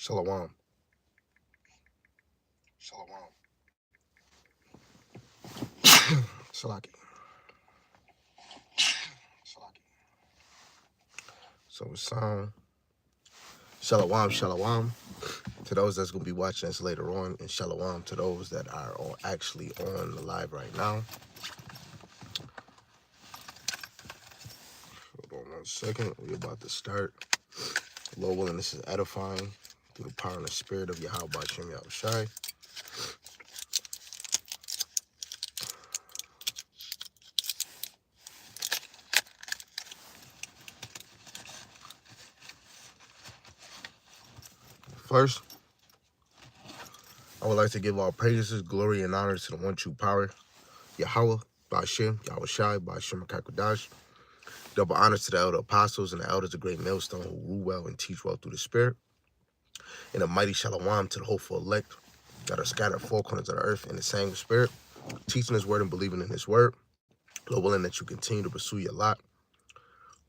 Shalom. Shalom. Salaki. Salaki. So it's Shalom, Shalom. To those that's gonna be watching us later on, and Shalom to those that are actually on the live right now. Hold on 1 second. We're about to start. Lord willing, this is edifying through the power and the spirit of Yahawah, Bahasham, Yahawashi. First, I would like to give all praises, glory, and honor to the one true power, Yahawah, Bahasham, Yahawashi, Bahasham, Kakodash. Double honors to the elder apostles and the elders of great millstone who rule well and teach well through the spirit. And a mighty shalom to the hopeful elect that are scattered four corners of the earth in the same spirit, teaching his word and believing in his word. Lord willing that you continue to pursue your lot.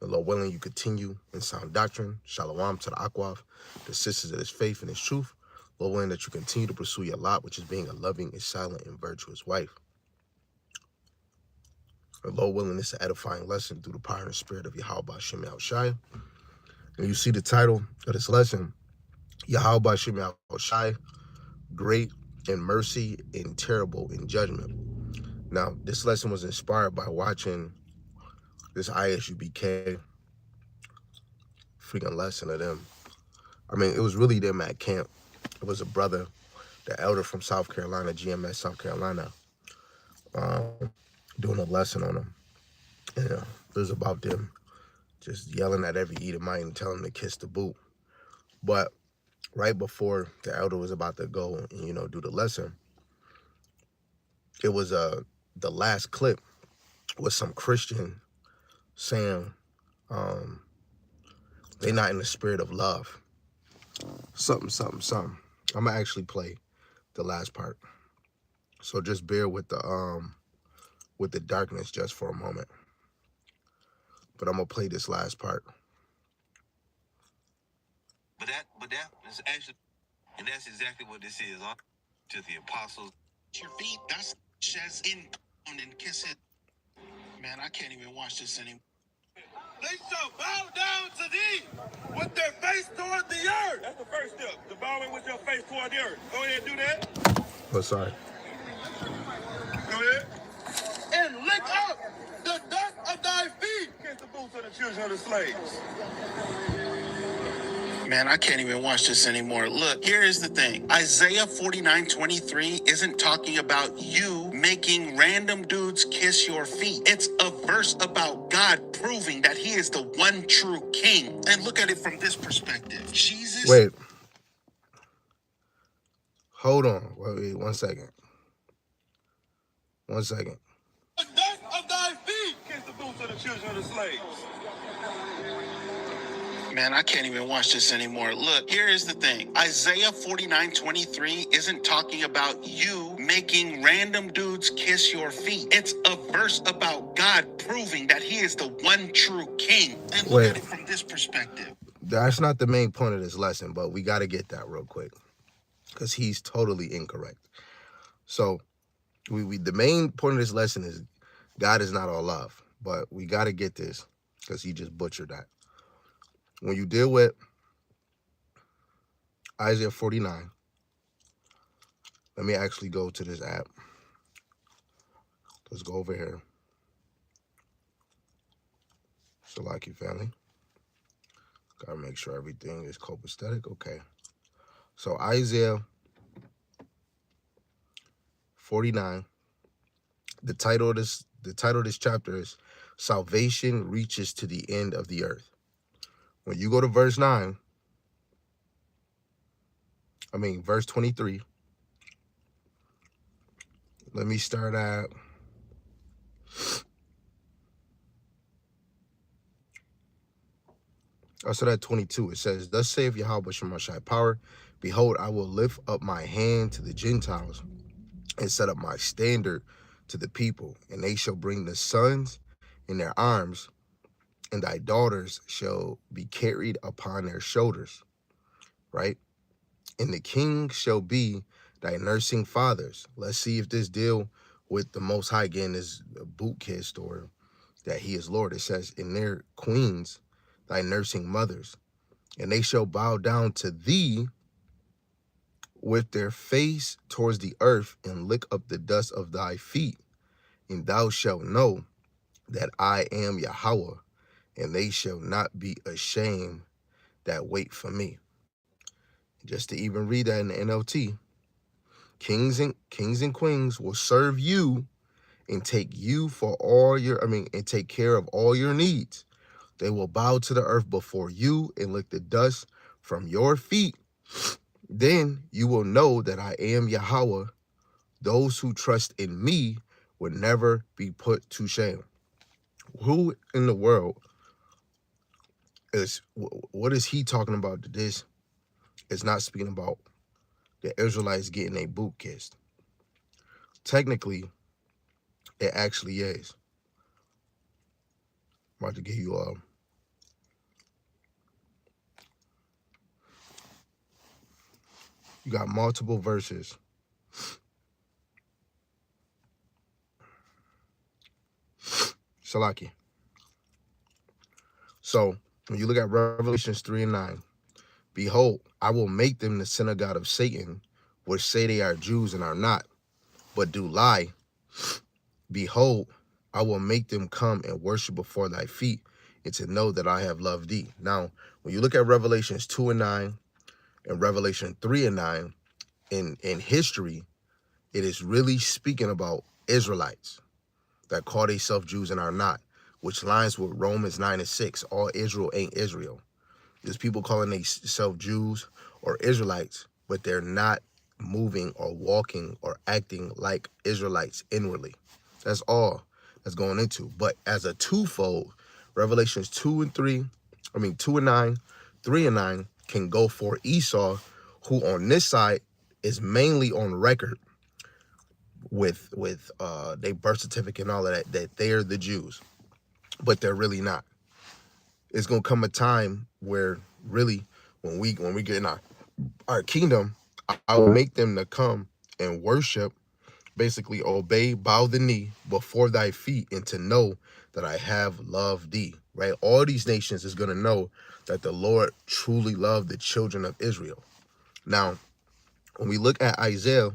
And Lord willing you continue in sound doctrine. Shalom to the Akwaf, the sisters of his faith and his truth. Lord willing that you continue to pursue your lot, which is being a loving and silent and virtuous wife. And Lord willing, it's an edifying lesson through the power and the spirit of Yahawah, Bahasham, Yahawashi. And you see the title of this lesson, Yahawah, Bahasham, Yahawashi, great in mercy and terrible in judgment. Now, this lesson was inspired by watching this ISUBK freaking lesson of them. I mean, it was really them at camp. It was a brother, the elder from South Carolina, GMS, South Carolina, doing a lesson on them. And it was about them just yelling at every Edomite and telling them to kiss the boot. But right before the elder was about to go and, do the lesson, it was the last clip was some Christian saying they not in the spirit of love. Something. I'm gonna actually play the last part. So just bear with the darkness just for a moment. But I'm gonna play this last part. But that is actually, and that's exactly what this is. To the apostles, your feet, that's says in and kiss it. Man, I can't even watch this anymore. They shall bow down to thee with their face toward the earth. That's the first step. The bowing with your face toward the earth. Go ahead and do that. Oh, sorry. Go ahead. And lick up the dust of thy feet. Kiss the boots of the children of the slaves. Man, I can't even watch this anymore. Look, here is the thing. Isaiah 49:23 isn't talking about you making random dudes kiss your feet. It's a verse about God proving that he is the one true king. And look at it from this perspective. Jesus... Wait. Hold on. Wait 1 second. 1 second. The dust of thy feet. Kiss the boots of the children of the slaves. Man, I can't even watch this anymore. Look, here is the thing. Isaiah 49:23 isn't talking about you making random dudes kiss your feet. It's a verse about God proving that he is the one true king. And look at it from this perspective. That's not the main point of this lesson, but we got to get that real quick because he's totally incorrect. So the main point of this lesson is God is not all love, but we got to get this because he just butchered that. When you deal with Isaiah 49, let me actually go to this app. Let's go over here. Salaki family. Gotta make sure everything is copacetic. Okay. So Isaiah 49. The title of this chapter is Salvation Reaches to the End of the Earth. When you go to verse 23, let me start at at 22. It says, Thus saith Yahawah Shemashai power, behold, I will lift up my hand to the Gentiles and set up my standard to the people, and they shall bring the sons in their arms, and thy daughters shall be carried upon their shoulders. Right? And the king shall be thy nursing fathers. Let's see if this deal with the Most High again is a boot kissed or that he is Lord. It says, in their queens, thy nursing mothers, and they shall bow down to thee with their face towards the earth and lick up the dust of thy feet. And thou shalt know that I am Yahawah, and they shall not be ashamed that wait for me. Just to even read that in the NLT, kings and queens will serve you and take you for all your, and take care of all your needs. They will bow to the earth before you and lick the dust from your feet. Then you will know that I am Yahawah. Those who trust in me will never be put to shame. Who in the world what is he talking about that this is not speaking about the Israelites getting a boot kissed? Technically, it actually is. I'm about to give you you got multiple verses. Salaki. So when you look at Revelations 3 and 9, behold, I will make them the synagogue of Satan, which say they are Jews and are not, but do lie. Behold, I will make them come and worship before thy feet, and to know that I have loved thee. Now, when you look at Revelations 2 and 9 and Revelation 3 and 9, in history, it is really speaking about Israelites that call themselves Jews and are not, which lines with Romans 9 and 6. All Israel ain't Israel. There's people calling themselves Jews or Israelites, but they're not moving or walking or acting like Israelites inwardly. That's all that's going into. But as a twofold, Revelations 2 and 9, 3 and 9 can go for Esau, who on this side is mainly on record with their birth certificate and all of that they're the Jews, but they're really not. It's gonna come a time where really when we get in our kingdom, I'll make them to come and worship, basically obey, bow the knee before thy feet, and to know that I have loved thee. Right? All these nations is gonna know that the Lord truly loved the children of Israel. Now, when we look at Isaiah,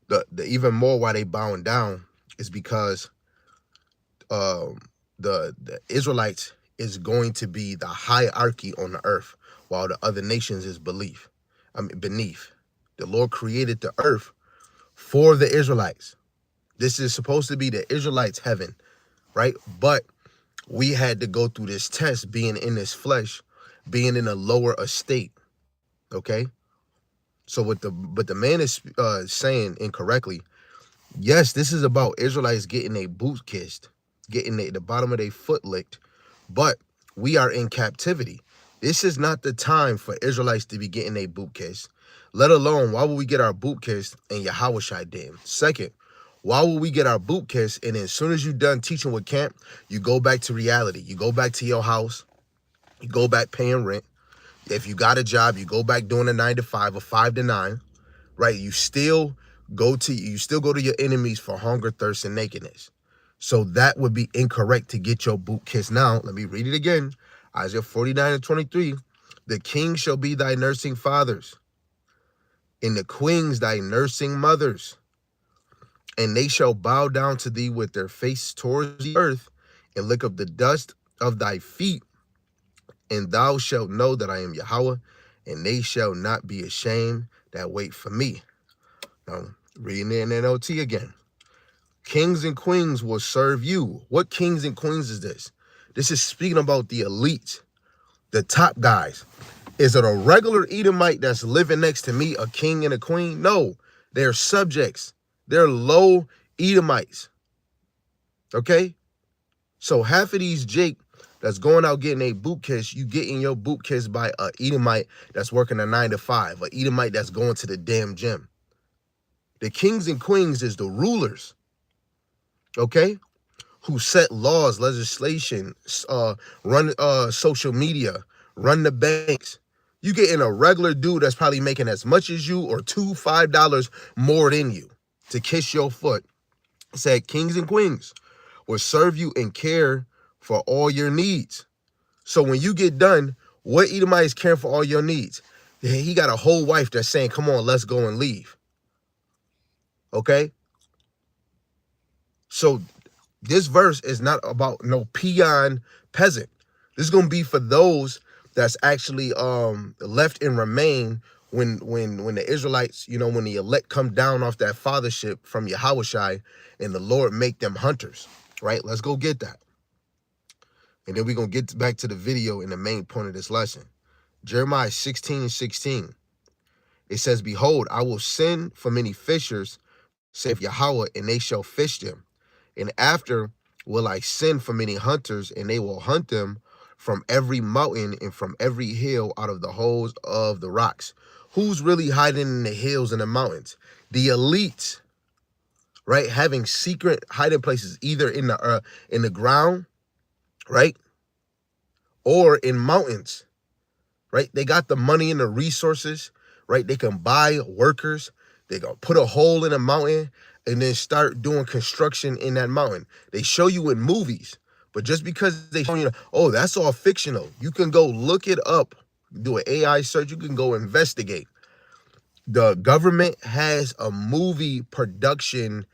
the even more why they bowing down is because the Israelites is going to be the hierarchy on the earth, while the other nations is beneath. The Lord created the earth for the Israelites. This is supposed to be the Israelites' heaven, right? But we had to go through this test, being in this flesh, being in a lower estate. Okay. So but the man is saying incorrectly. Yes, this is about Israelites getting their boots kissed, getting the bottom of their foot licked, but we are in captivity. This is not the time for Israelites to be getting their boot kissed, let alone why would we get our boot kissed and Yahawashi dam? Second, why would we get our boot kissed and then as soon as you're done teaching with camp, you go back to reality. You go back to your house, you go back paying rent. If you got a job, you go back doing a 9 to 5 or 5 to 9. Right? You still go to your enemies for hunger, thirst, and nakedness. So that would be incorrect to get your boot kissed. Now, let me read it again. Isaiah 49 and 23. The king shall be thy nursing fathers, and the queens thy nursing mothers, and they shall bow down to thee with their face towards the earth, and lick up the dust of thy feet, and thou shalt know that I am Yahawah, and they shall not be ashamed that wait for me. Now, reading it in NLT again. Kings and queens will serve you. What kings and queens is this? This is speaking about the elite, the top guys. Is it a regular Edomite that's living next to me, a king and a queen? No, they're subjects. They're low Edomites. Okay? So half of these Jake that's going out getting a boot kiss, you getting your boot kiss by a Edomite that's working a 9 to 5, a Edomite that's going to the damn gym. The kings and queens is the rulers, okay, who set laws, legislation, run social media, run the banks. You getting a regular dude that's probably making as much as you or $5 more than you to kiss your foot. It said kings and queens will serve you and care for all your needs. So when you get done, what Edomite is caring for all your needs? He got a whole wife that's saying, come on, let's go and leave. Okay? So this verse is not about no peon peasant. This is going to be for those that's actually left and remain when the Israelites, you know, when the elect come down off that fathership from Yahawashi and the Lord make them hunters, right? Let's go get that. And then we're going to get back to the video in the main point of this lesson. Jeremiah 16:16. It says, behold, I will send for many fishers, saith Yahawah, and they shall fish them. And after will I send for many hunters, and they will hunt them from every mountain and from every hill out of the holes of the rocks. Who's really hiding in the hills and the mountains? The elites, right? Having secret hiding places, either in the ground, right? Or in mountains, right? They got the money and the resources, right? They can buy workers. They gonna put a hole in a mountain and then start doing construction in that mountain. They show you in movies, but just because they show you, oh, that's all fictional. You can go look it up, do an AI search. You can go investigate. The government has a movie production,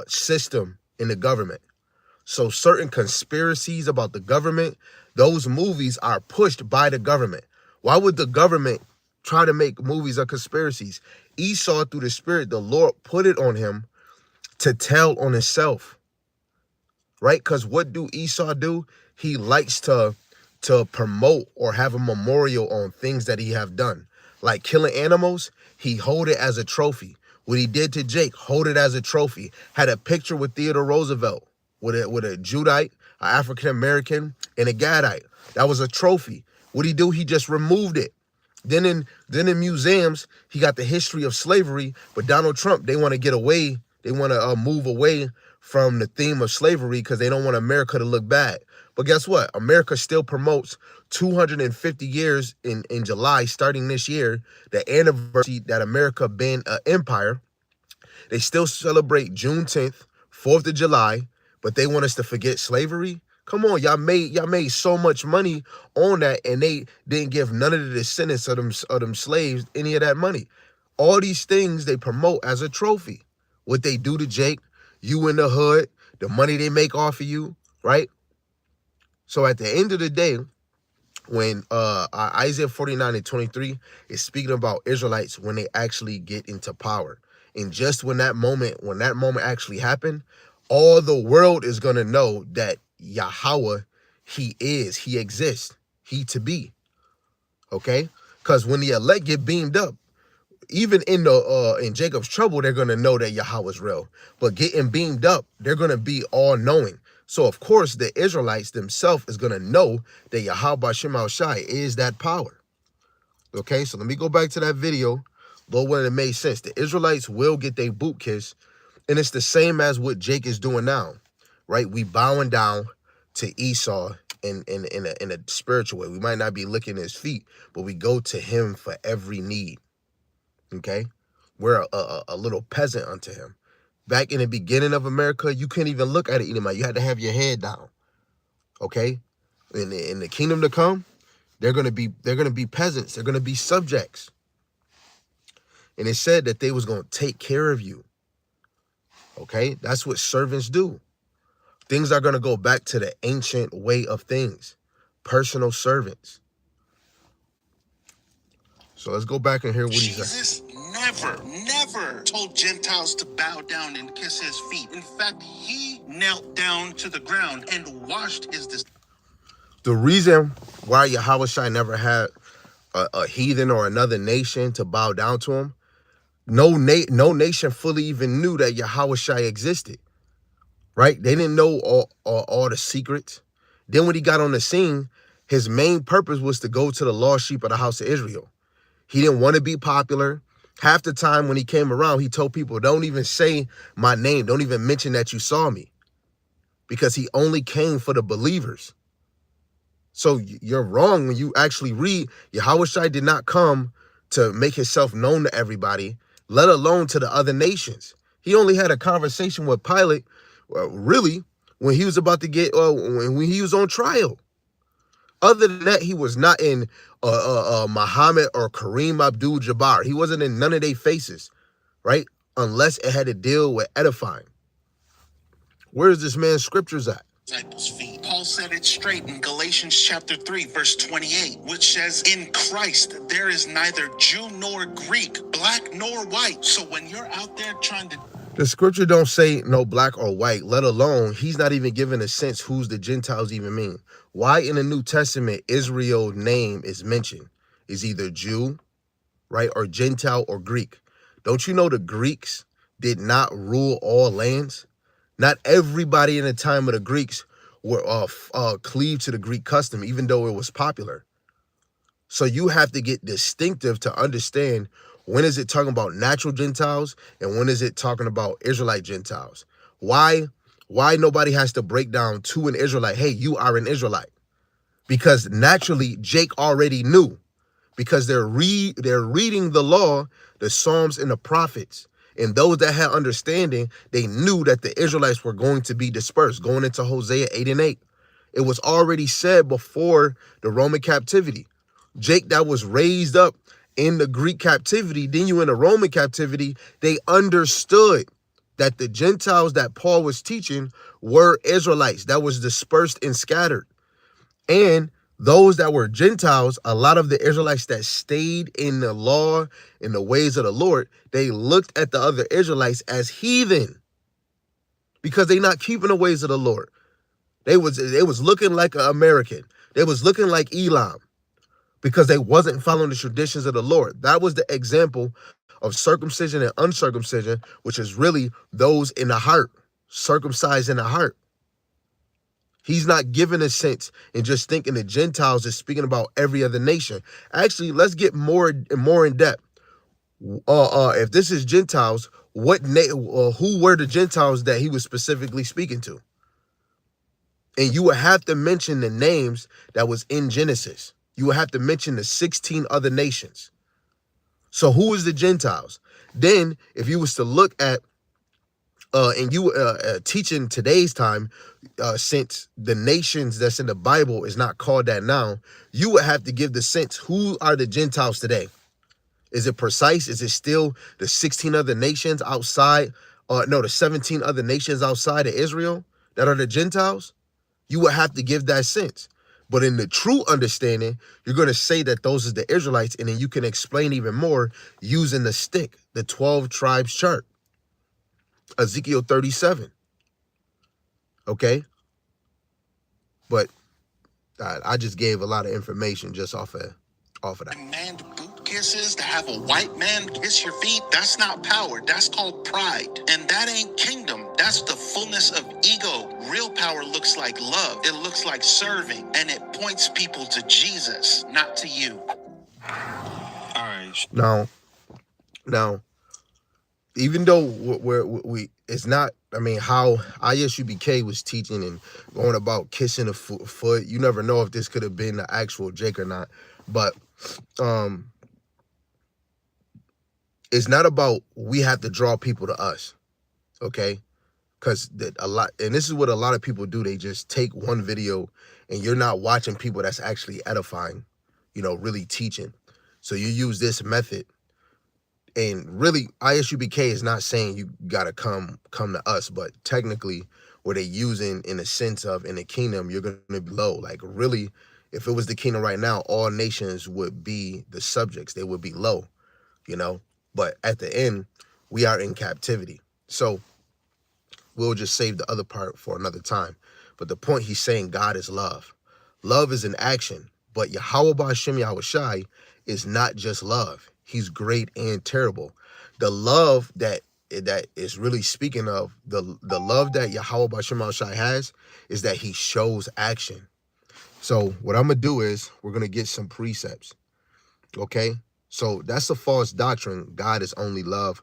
system in the government. So certain conspiracies about the government, those movies are pushed by the government. Why would the government try to make movies of conspiracies? Esau, through the Spirit, the Lord put it on him to tell on himself, right? Because what do Esau do? He likes to promote or have a memorial on things that he have done. Like killing animals, he hold it as a trophy. What he did to Jake, hold it as a trophy. Had a picture with Theodore Roosevelt with a Judite, an African-American, and a Gadite. That was a trophy. What'd he do? He just removed it. Then in museums, he got the history of slavery, but Donald Trump, they want to get away. They want to move away from the theme of slavery because they don't want America to look bad. But guess what? America still promotes 250 years in July, starting this year, the anniversary that America been an empire. They still celebrate June 10th, 4th of July, but they want us to forget slavery. Come on, y'all made so much money on that, and they didn't give none of the descendants of them slaves any of that money. All these things they promote as a trophy. What they do to Jake, you in the hood, the money they make off of you, right? So at the end of the day, when Isaiah 49:23 is speaking about Israelites when they actually get into power, and just when that moment actually happened, all the world is gonna know that Yahawah, he exists, he to be. Okay, because when the elect get beamed up, even in Jacob's trouble, they're gonna know that Yahawah is real. But getting beamed up, they're gonna be all knowing. So of course the Israelites themselves is gonna know that Yahweh Bahasham Shai is that power. Okay, so let me go back to that video. Lord, when it made sense, the Israelites will get their boot kiss, and it's the same as what Jake is doing now, right? We bowing down to Esau in a spiritual way. We might not be licking his feet, but we go to him for every need. Okay, we're a little peasant unto him. Back in the beginning of America, you couldn't even look at it anymore. You had to have your head down. Okay, in the kingdom to come, they're gonna be peasants. They're gonna be subjects. And it said that they was gonna take care of you. Okay, that's what servants do. Things are gonna go back to the ancient way of things. Personal servants. So let's go back and hear what he said. Jesus never told Gentiles to bow down and kiss his feet. In fact, he knelt down to the ground and washed his disciples. The reason why Yahawashi never had a heathen or another nation to bow down to him, no nation fully even knew that Yahawashi existed, right? They didn't know all the secrets. Then when he got on the scene, his main purpose was to go to the lost sheep of the house of Israel. He didn't want to be popular. Half the time when he came around, he told people, don't even say my name. Don't even mention that you saw me. Because he only came for the believers. So you're wrong when you actually read Yahawashi did not come to make himself known to everybody, let alone to the other nations. He only had a conversation with Pilate, really, when he was about to get, when he was on trial. Other than that, he was not in Muhammad or Kareem Abdul-Jabbar. He wasn't in none of their faces, right? Unless it had to deal with edifying. Where is this man's scriptures at? Disciples' feet. Paul said it straight in Galatians chapter 3, verse 28, which says, in Christ there is neither Jew nor Greek, black nor white. So when you're out there trying to... The scripture don't say no black or white, let alone he's not even giving a sense who's the Gentiles even mean. Why in the New Testament Israel's name is mentioned? Is either Jew, right, or Gentile or Greek. Don't you know the Greeks did not rule all lands? Not everybody in the time of the Greeks were cleaved to the Greek custom, even though it was popular. So you have to get distinctive to understand when is it talking about natural Gentiles and when is it talking about Israelite Gentiles. Why nobody has to break down to an Israelite, hey, you are an Israelite? Because naturally Jake already knew, because they're reading the law, the Psalms and the prophets. And those that had understanding, they knew that the Israelites were going to be dispersed, going into Hosea 8 and 8. It was already said before the Roman captivity. Jake that was raised up in the Greek captivity, then you in the Roman captivity, they understood that the Gentiles that Paul was teaching were Israelites that was dispersed and scattered. And those that were Gentiles, a lot of the Israelites that stayed in the law, in the ways of the Lord, they looked at the other Israelites as heathen because they not keeping the ways of the Lord. They was looking like an American. They was looking like Elam because they wasn't following the traditions of the Lord. That was the example of circumcision and uncircumcision, which is really those in the heart, circumcised in the heart. He's not giving a sense and just thinking the Gentiles is speaking about every other nation. Actually, let's get more in depth. If this is Gentiles, who were the Gentiles that he was specifically speaking to? And you would have to mention the names that was in Genesis. You would have to mention the 16 other nations. So who is the Gentiles? Then, if you was to look at and you teaching today's time, since the nations that's in the Bible is not called that now, you would have to give the sense, who are the Gentiles today? Is it precise? Is it still the 16 other nations outside, the 17 other nations outside of Israel that are the Gentiles? You would have to give that sense. But in the true understanding, you're going to say that those are the Israelites, and then you can explain even more using the stick, the 12 tribes chart. Ezekiel 37. Okay? But I just gave a lot of information just off of that. Man boot kisses, to have a white man kiss your feet, that's not power. That's called pride. And that ain't kingdom. That's the fullness of ego. Real power looks like love. It looks like serving. And it points people to Jesus, not to you. All right. Now, even though we it's not, I mean, how ISUBK was teaching and going about kissing a foot, you never know if this could have been the actual Jake or not. But it's not about we have to draw people to us, okay? Because a lot, and this is what a lot of people do. They just take one video and you're not watching people that's actually edifying, really teaching. So you use this method. And really, ISUBK is not saying you gotta come to us, but technically, what they using in the sense of in the kingdom, you're gonna be low. Like really, if it was the kingdom right now, all nations would be the subjects. They would be low, But at the end, we are in captivity. So we'll just save the other part for another time. But the point he's saying, God is love. Love is an action, but Yahawah Bahasham Yahawashi is not just love. He's great and terrible. The love that is really speaking of, the love that Yahawah Bahasham Yahawashi has is that he shows action. So what I'm going to do is we're going to get some precepts. Okay? So that's a false doctrine. God is only love,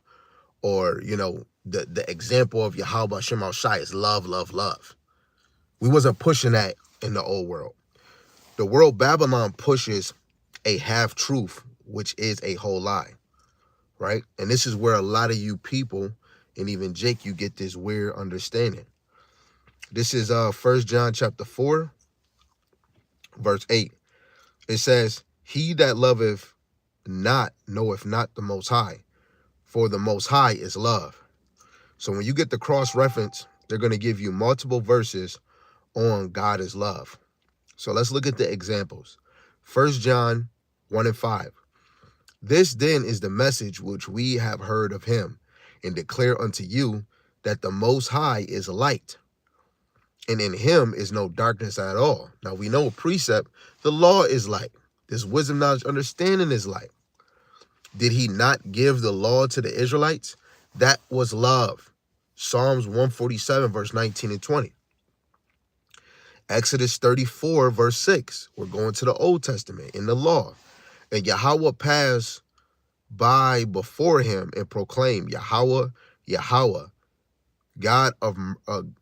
or, the example of Yahawah Bahasham Yahawashi is love, love, love. We wasn't pushing that in the old world. The world Babylon pushes a half-truth, which is a whole lie, right? And this is where a lot of you people, and even Jake, you get this weird understanding. This is 1 John chapter 4, verse 8. It says, he that loveth not knoweth not the Most High, for the Most High is love. So when you get the cross reference, they're going to give you multiple verses on God is love. So let's look at the examples. 1 John 1 and 5. This then is the message which we have heard of him, and declare unto you, that the Most High is light, and in him is no darkness at all. Now we know precept, the law is light. This wisdom, knowledge, understanding is light. Did he not give the law to the Israelites? That was love. Psalms 147, verse 19 and 20. Exodus 34, verse 6. We're going to the Old Testament in the law. And Yahawah passed by before him and proclaimed, Yahawah, Yahawah, God of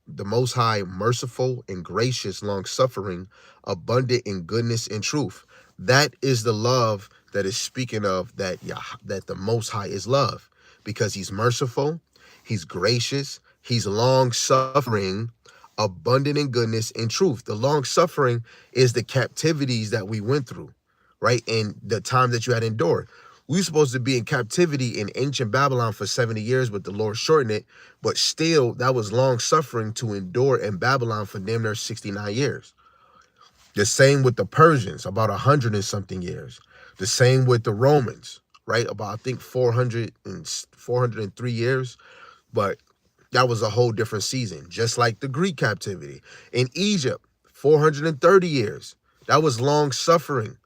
the Most High, merciful and gracious, long-suffering, abundant in goodness and truth. That is the love that is speaking of that that the Most High is love, because he's merciful, he's gracious, he's long-suffering, abundant in goodness and truth. The long-suffering is the captivities that we went through, right? And the time that you had endured. We were supposed to be in captivity in ancient Babylon for 70 years, but the Lord shortened it. But still, that was long suffering to endure in Babylon for damn near 69 years. The same with the Persians, about 100 and something years. The same with the Romans, right? About, I think, 403 years. But that was a whole different season, just like the Greek captivity. In Egypt, 430 years. That was long suffering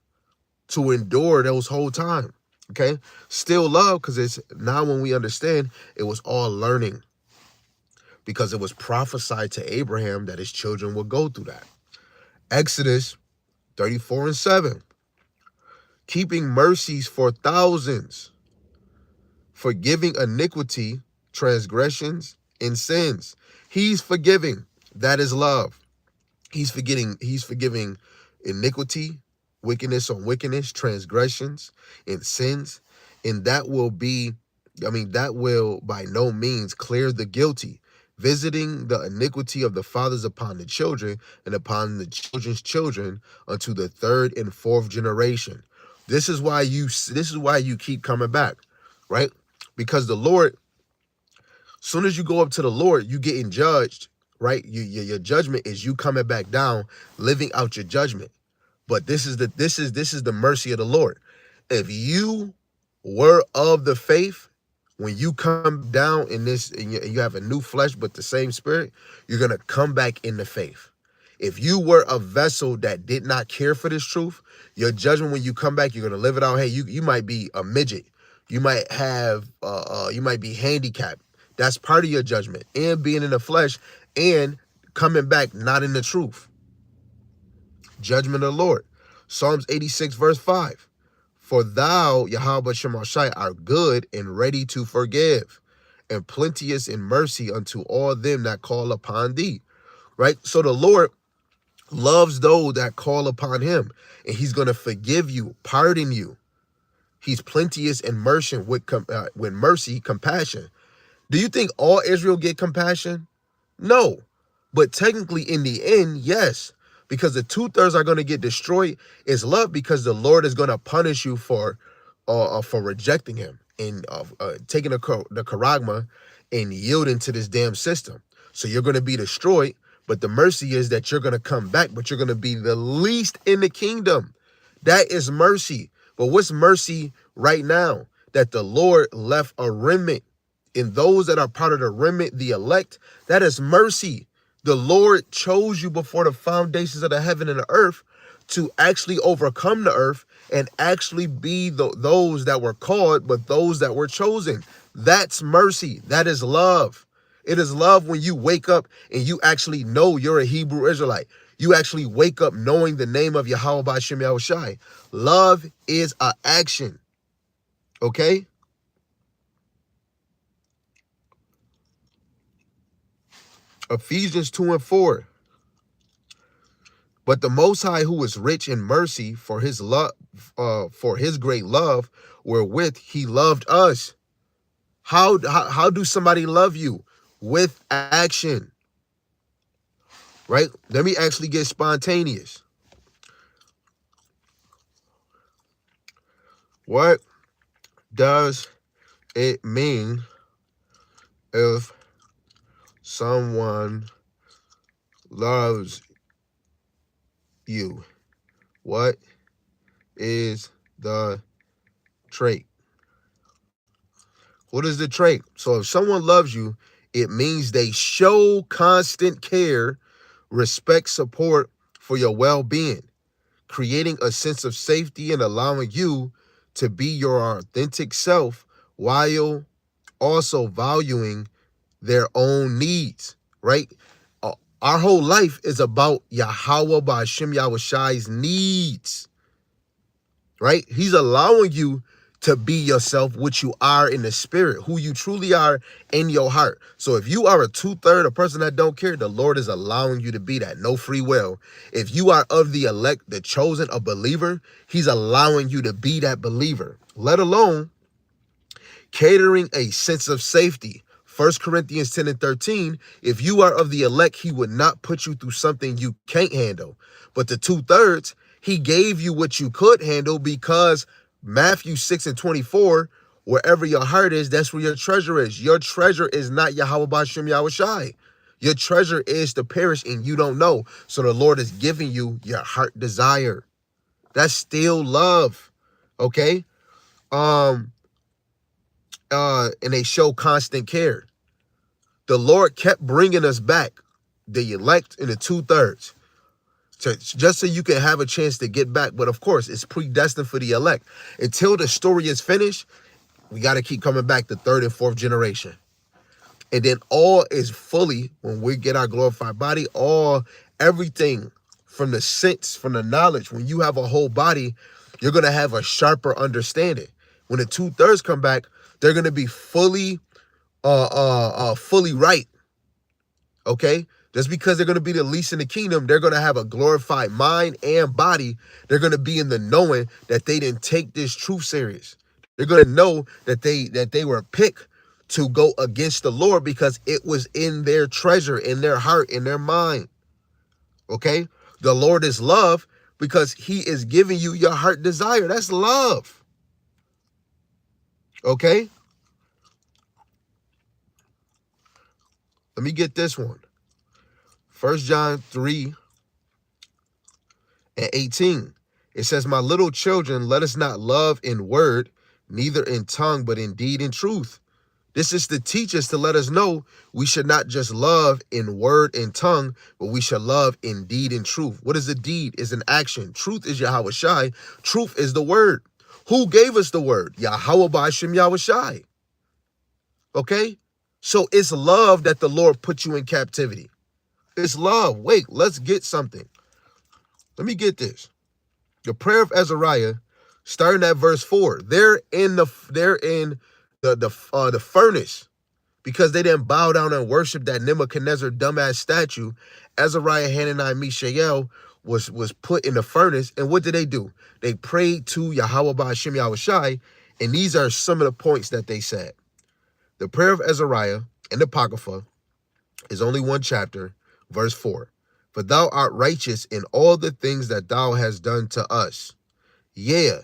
to endure those whole time. Okay, still love, because it's now when we understand it was all learning, because it was prophesied to Abraham that his children would go through that. Exodus 34 and 7. Keeping mercies for thousands, forgiving iniquity, transgressions, and sins. He's forgiving. That is love. He's forgiving iniquity, wickedness on wickedness, transgressions, and sins. And that will by no means clear the guilty, visiting the iniquity of the fathers upon the children and upon the children's children unto the third and fourth generation. This is why you keep coming back, right? Because the Lord, soon as you go up to the Lord, you getting judged, right? Your judgment is you coming back down, living out your judgment. But this is the mercy of the Lord. If you were of the faith, when you come down in this and you have a new flesh but the same spirit, you're gonna come back in the faith. If you were a vessel that did not care for this truth, your judgment when you come back, you're gonna live it out. Hey, you might be a midget, you might have you might be handicapped. That's part of your judgment, and being in the flesh and coming back not in the truth. Judgment of the Lord. Psalms 86, verse 5. For thou, Yahawah Shemashai, are good and ready to forgive, and plenteous in mercy unto all them that call upon thee. Right? So the Lord loves those that call upon him, and he's going to forgive you, pardon you. He's plenteous in mercy with mercy, compassion. Do you think all Israel get compassion? No. But technically, in the end, yes, because the 2/3 are going to get destroyed is love, because the Lord is going to punish you for rejecting him and taking the charagma and yielding to this damn system. So you're going to be destroyed, but the mercy is that you're going to come back, but you're going to be the least in the kingdom. That is mercy. But what's mercy right now? That the Lord left a remnant, and those that are part of the remnant, the elect, that is mercy. The Lord chose you before the foundations of the heaven and the earth to actually overcome the earth and actually be those that were called, but those that were chosen. That's mercy. That is love. It is love when you wake up and you actually know you're a Hebrew Israelite. You actually wake up knowing the name of Yahawah Bahasham Yahawashi. Love is an action. Okay? Ephesians 2 and 4. But the Most High, who is rich in mercy for his love, for his great love, wherewith he loved us. How do somebody love you? With action, right? Let me actually get spontaneous. What does it mean if someone loves you? What is the trait? What is the trait? So if someone loves you, it means they show constant care, respect, support for your well-being, creating a sense of safety and allowing you to be your authentic self while also valuing their own needs, right? Our whole life is about Yahawah Bahasham Yahawashi's needs, right? He's allowing you to be yourself, which you are in the spirit, who you truly are in your heart. So if you are a 2/3, a person that don't care, the Lord is allowing you to be that. No free will. If you are of the elect, the chosen, a believer, he's allowing you to be that believer, let alone catering a sense of safety. 1 Corinthians 10:13, if you are of the elect, he would not put you through something you can't handle. But the 2/3, he gave you what you could handle, because Matthew 6:24, wherever your heart is, that's where your treasure is. Your treasure is not Yahawah Bahasham Yahawashi. Your treasure is to perish and you don't know. So the Lord is giving you your heart desire. That's still love. Okay? And they show constant care. The Lord kept bringing us back, the elect and the 2/3, just so you can have a chance to get back. But of course, it's predestined for the elect. Until the story is finished, we got to keep coming back to third and fourth generation. And then all is fully, when we get our glorified body, everything from the sense, from the knowledge, when you have a whole body, you're going to have a sharper understanding. When the 2/3 come back, they're going to be fully right. Okay? Just because they're going to be the least in the kingdom, they're going to have a glorified mind and body. They're going to be in the knowing that they didn't take this truth serious. They're going to know that they were picked to go against the Lord because it was in their treasure, in their heart, in their mind. Okay? The Lord is love because he is giving you your heart desire. That's love. Okay? Let me get this one. 1 John 3:18. It says, my little children, let us not love in word, neither in tongue, but in deed and truth. This is to teach us, to let us know we should not just love in word and tongue, but we should love in deed and truth. What is a deed? Is an action. Truth is Yahawashi. Truth is the word. Who gave us the word? Yahawah Bahasham Yahawashi. Okay? So it's love that the Lord put you in captivity. It's love. Wait, let's get something. Let me get this. The prayer of Azariah, starting at verse 4. They're in the furnace because they didn't bow down and worship that Nebuchadnezzar dumbass statue. Azariah, Hananiah, Mishael was put in the furnace. And what did they do? They prayed to Yahawah Bahasham Yahawashi, and these are some of the points that they said. The prayer of Azariah in the Apocrypha is only one chapter, verse 4. For thou art righteous in all the things that thou hast done to us. Yeah,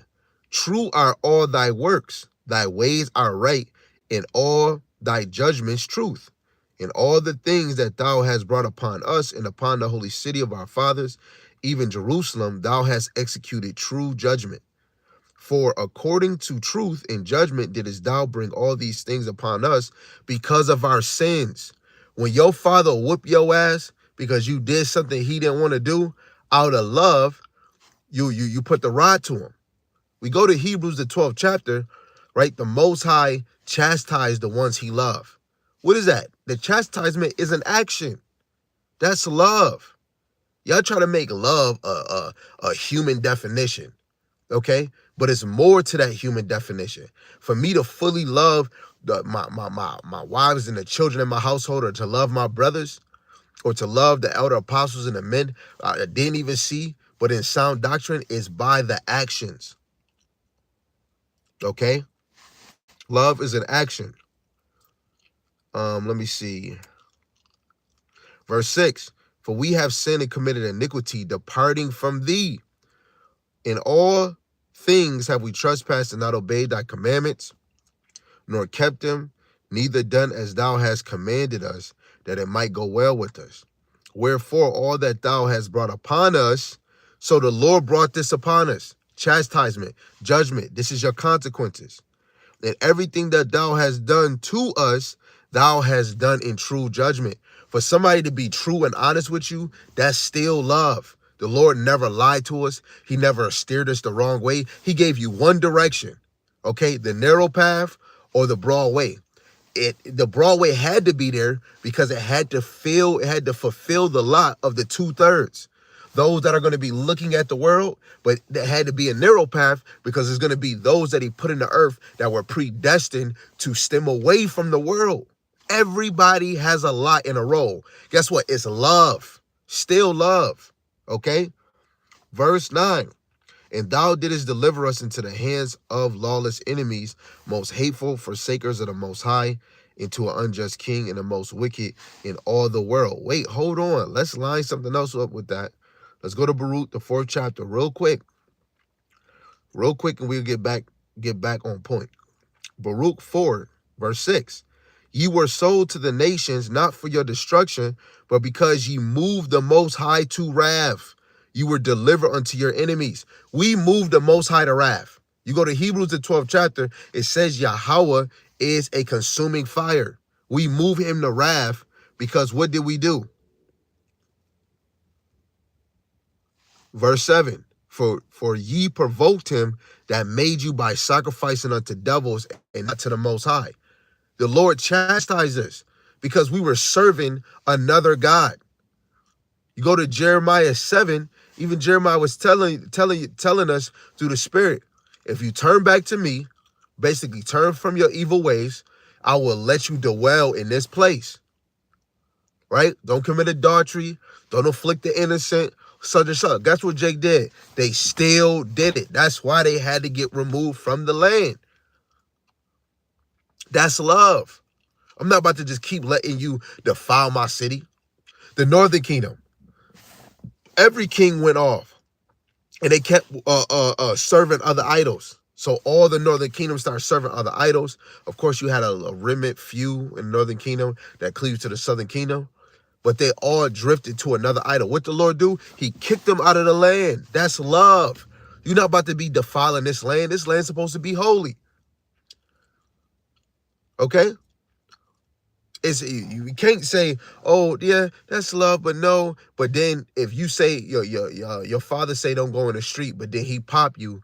true are all thy works. Thy ways are right, in all thy judgments truth. In all the things that thou hast brought upon us and upon the holy city of our fathers, even Jerusalem, thou hast executed true judgment. For according to truth and judgment didst thou bring all these things upon us because of our sins. When your father whooped your ass because you did something he didn't want to do, out of love, you put the rod to him. We go to Hebrews, the 12th chapter, right? The Most High chastised the ones he loved. What is that? The chastisement is an action. That's love. Y'all try to make love a human definition, okay? But it's more to that human definition. For me to fully love my wives and the children in my household, or to love my brothers, or to love the elder apostles and the men that didn't even see, but in sound doctrine, is by the actions. Okay? Love is an action. Let me see. Verse 6. For we have sinned and committed iniquity, departing from thee. In all things have we trespassed and not obeyed thy commandments, nor kept them, neither done as thou hast commanded us, that it might go well with us. Wherefore all that thou hast brought upon us, so the Lord brought this upon us, chastisement, judgment, this is your consequences. And everything that thou hast done to us, thou hast done in true judgment. For somebody to be true and honest with you, that's still love. The Lord never lied to us. He never steered us the wrong way. He gave you one direction, okay? The narrow path or the broad way. The broad way had to be there because it had to fulfill the lot of the 2/3. Those that are going to be looking at the world, but that had to be a narrow path because it's going to be those that he put in the earth that were predestined to stem away from the world. Everybody has a lot in a role. Guess what? It's love. Still love. Okay? Verse 9. And thou didst deliver us into the hands of lawless enemies, most hateful forsakers of the Most High, into an unjust king and the most wicked in all the world. Wait, hold on. Let's line something else up with that. Let's go to Baruch, the 4th chapter, real quick, and we'll get back on point. Baruch 4, verse 6. Ye were sold to the nations, not for your destruction, but because ye moved the Most High to wrath. You were delivered unto your enemies. We moved the Most High to wrath. You go to Hebrews, the 12th chapter, it says Yahawah is a consuming fire. We move him to wrath because what did we do? Verse 7, for ye provoked him that made you by sacrificing unto devils and not to the Most High. The Lord chastised us because we were serving another God. You go to Jeremiah 7, even Jeremiah was telling us through the Spirit, if you turn back to me, basically turn from your evil ways, I will let you dwell in this place. Right? Don't commit adultery. Don't afflict the innocent. Such and such. That's what Jake did. They still did it. That's why they had to get removed from the land. That's love. I'm not about to just keep letting you defile my city. The Northern Kingdom. Every king went off. And they kept serving other idols. So all the Northern Kingdom started serving other idols. Of course, you had a remnant few in the Northern Kingdom that cleaved to the Southern Kingdom. But they all drifted to another idol. What the Lord do? He kicked them out of the land. That's love. You're not about to be defiling this land. This land's supposed to be holy. Okay? You can't say, oh yeah, that's love, but no. But then if you say your father say don't go in the street, but then he pop you,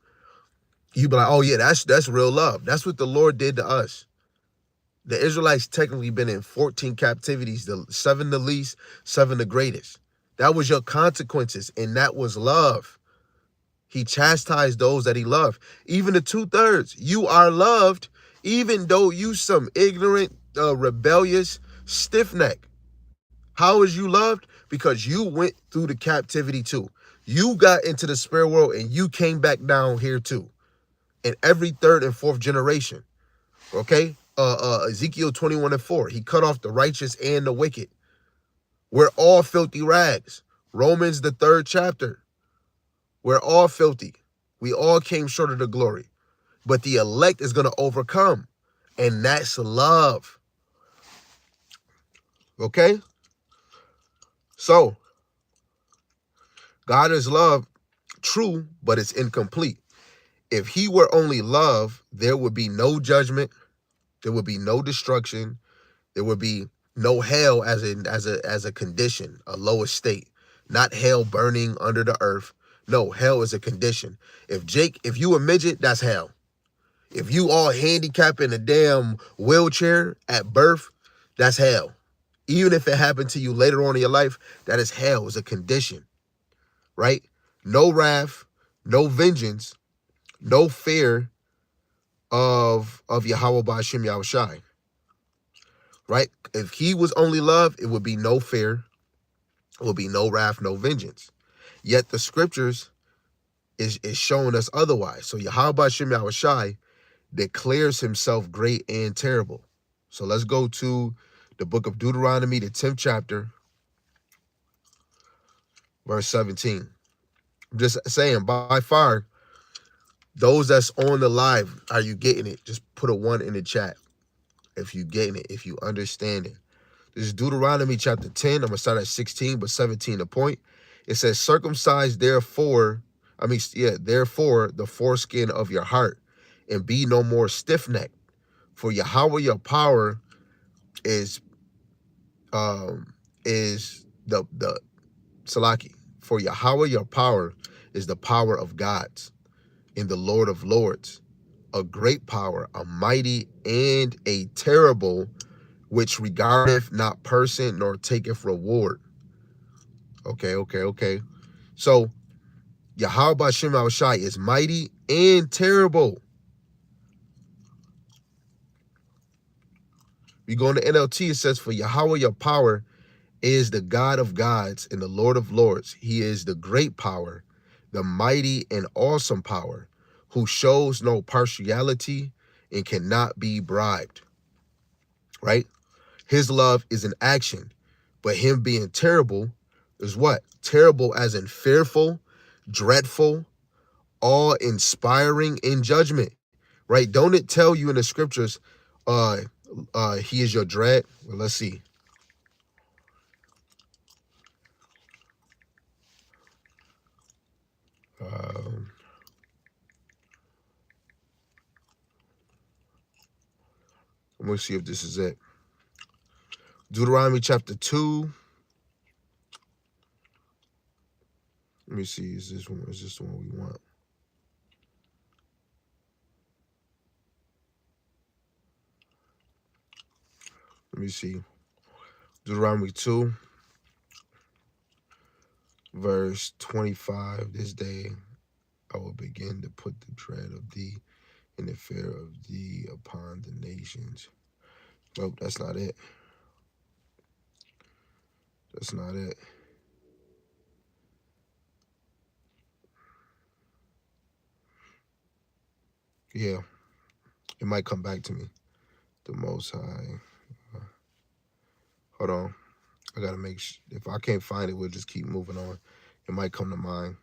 you be like, oh yeah, that's real love. That's what the Lord did to us. The Israelites technically been in 14 captivities, 7 the least, 7 the greatest. That was your consequences, and that was love. He chastised those that he loved. Even the 2/3, you are loved, even though you some ignorant, rebellious stiff-neck. How is you loved? Because you went through the captivity too. You got into the spirit world and you came back down here too. In every 3rd and 4th generation. Okay? Ezekiel 21:4. He cut off the righteous and the wicked. We're all filthy rags. Romans, the 3rd chapter. We're all filthy. We all came short of the glory. But the elect is going to overcome. And that's love. Okay? So, God is love, true, but it's incomplete. If he were only love, there would be no judgment. There would be no destruction. There would be no hell as a condition, a lower state. Not hell burning under the earth. No, hell is a condition. If you a midget, that's hell. If you all handicapped in a damn wheelchair at birth, that's hell. Even if it happened to you later on in your life, that is hell. It's a condition, right? No wrath, no vengeance, no fear of Yahawah Bahasham Yahawashi, right? If he was only love, it would be no fear. will be no wrath, no vengeance. Yet the scriptures is showing us otherwise. So Yahawah Shem Yahawashi declares himself great and terrible. So let's go to the book of Deuteronomy, the 10th chapter, verse 17. I'm just saying, by far, those that's on the live, are you getting it? Just put a 1 in the chat if you getting it, if you understand it. This is Deuteronomy chapter 10. I'm going to start at 16, but 17 the point. It says, circumcise therefore the foreskin of your heart, and be no more stiff-necked. For Yahawah your power is the Salaki. For Yahawah your power is the power of gods, in the Lord of lords, a great power, a mighty and a terrible, which regardeth not person nor taketh reward. Okay. So Yahawah Shem Yahawashi is mighty and terrible. We go into NLT, it says, for Yahawah your power is the God of gods and the Lord of lords. He is the great power, the mighty and awesome power, who shows no partiality and cannot be bribed. Right? His love is an action, but him being terrible is what? Terrible as in fearful, dreadful, awe-inspiring in judgment. Right? Don't it tell you in the scriptures, he is your dread? Well, let's see. Let me see if this is it. Deuteronomy chapter 2. Let me see. Is this the one we want? Let me see. Deuteronomy 2, verse 25. This day I will begin to put the dread of thee and the fear of thee upon the nations. Nope, that's not it. That's not it. Yeah, it might come back to me. The Most High. Hold on. I gotta make sure. If I can't find it, we'll just keep moving on. It might come to mind.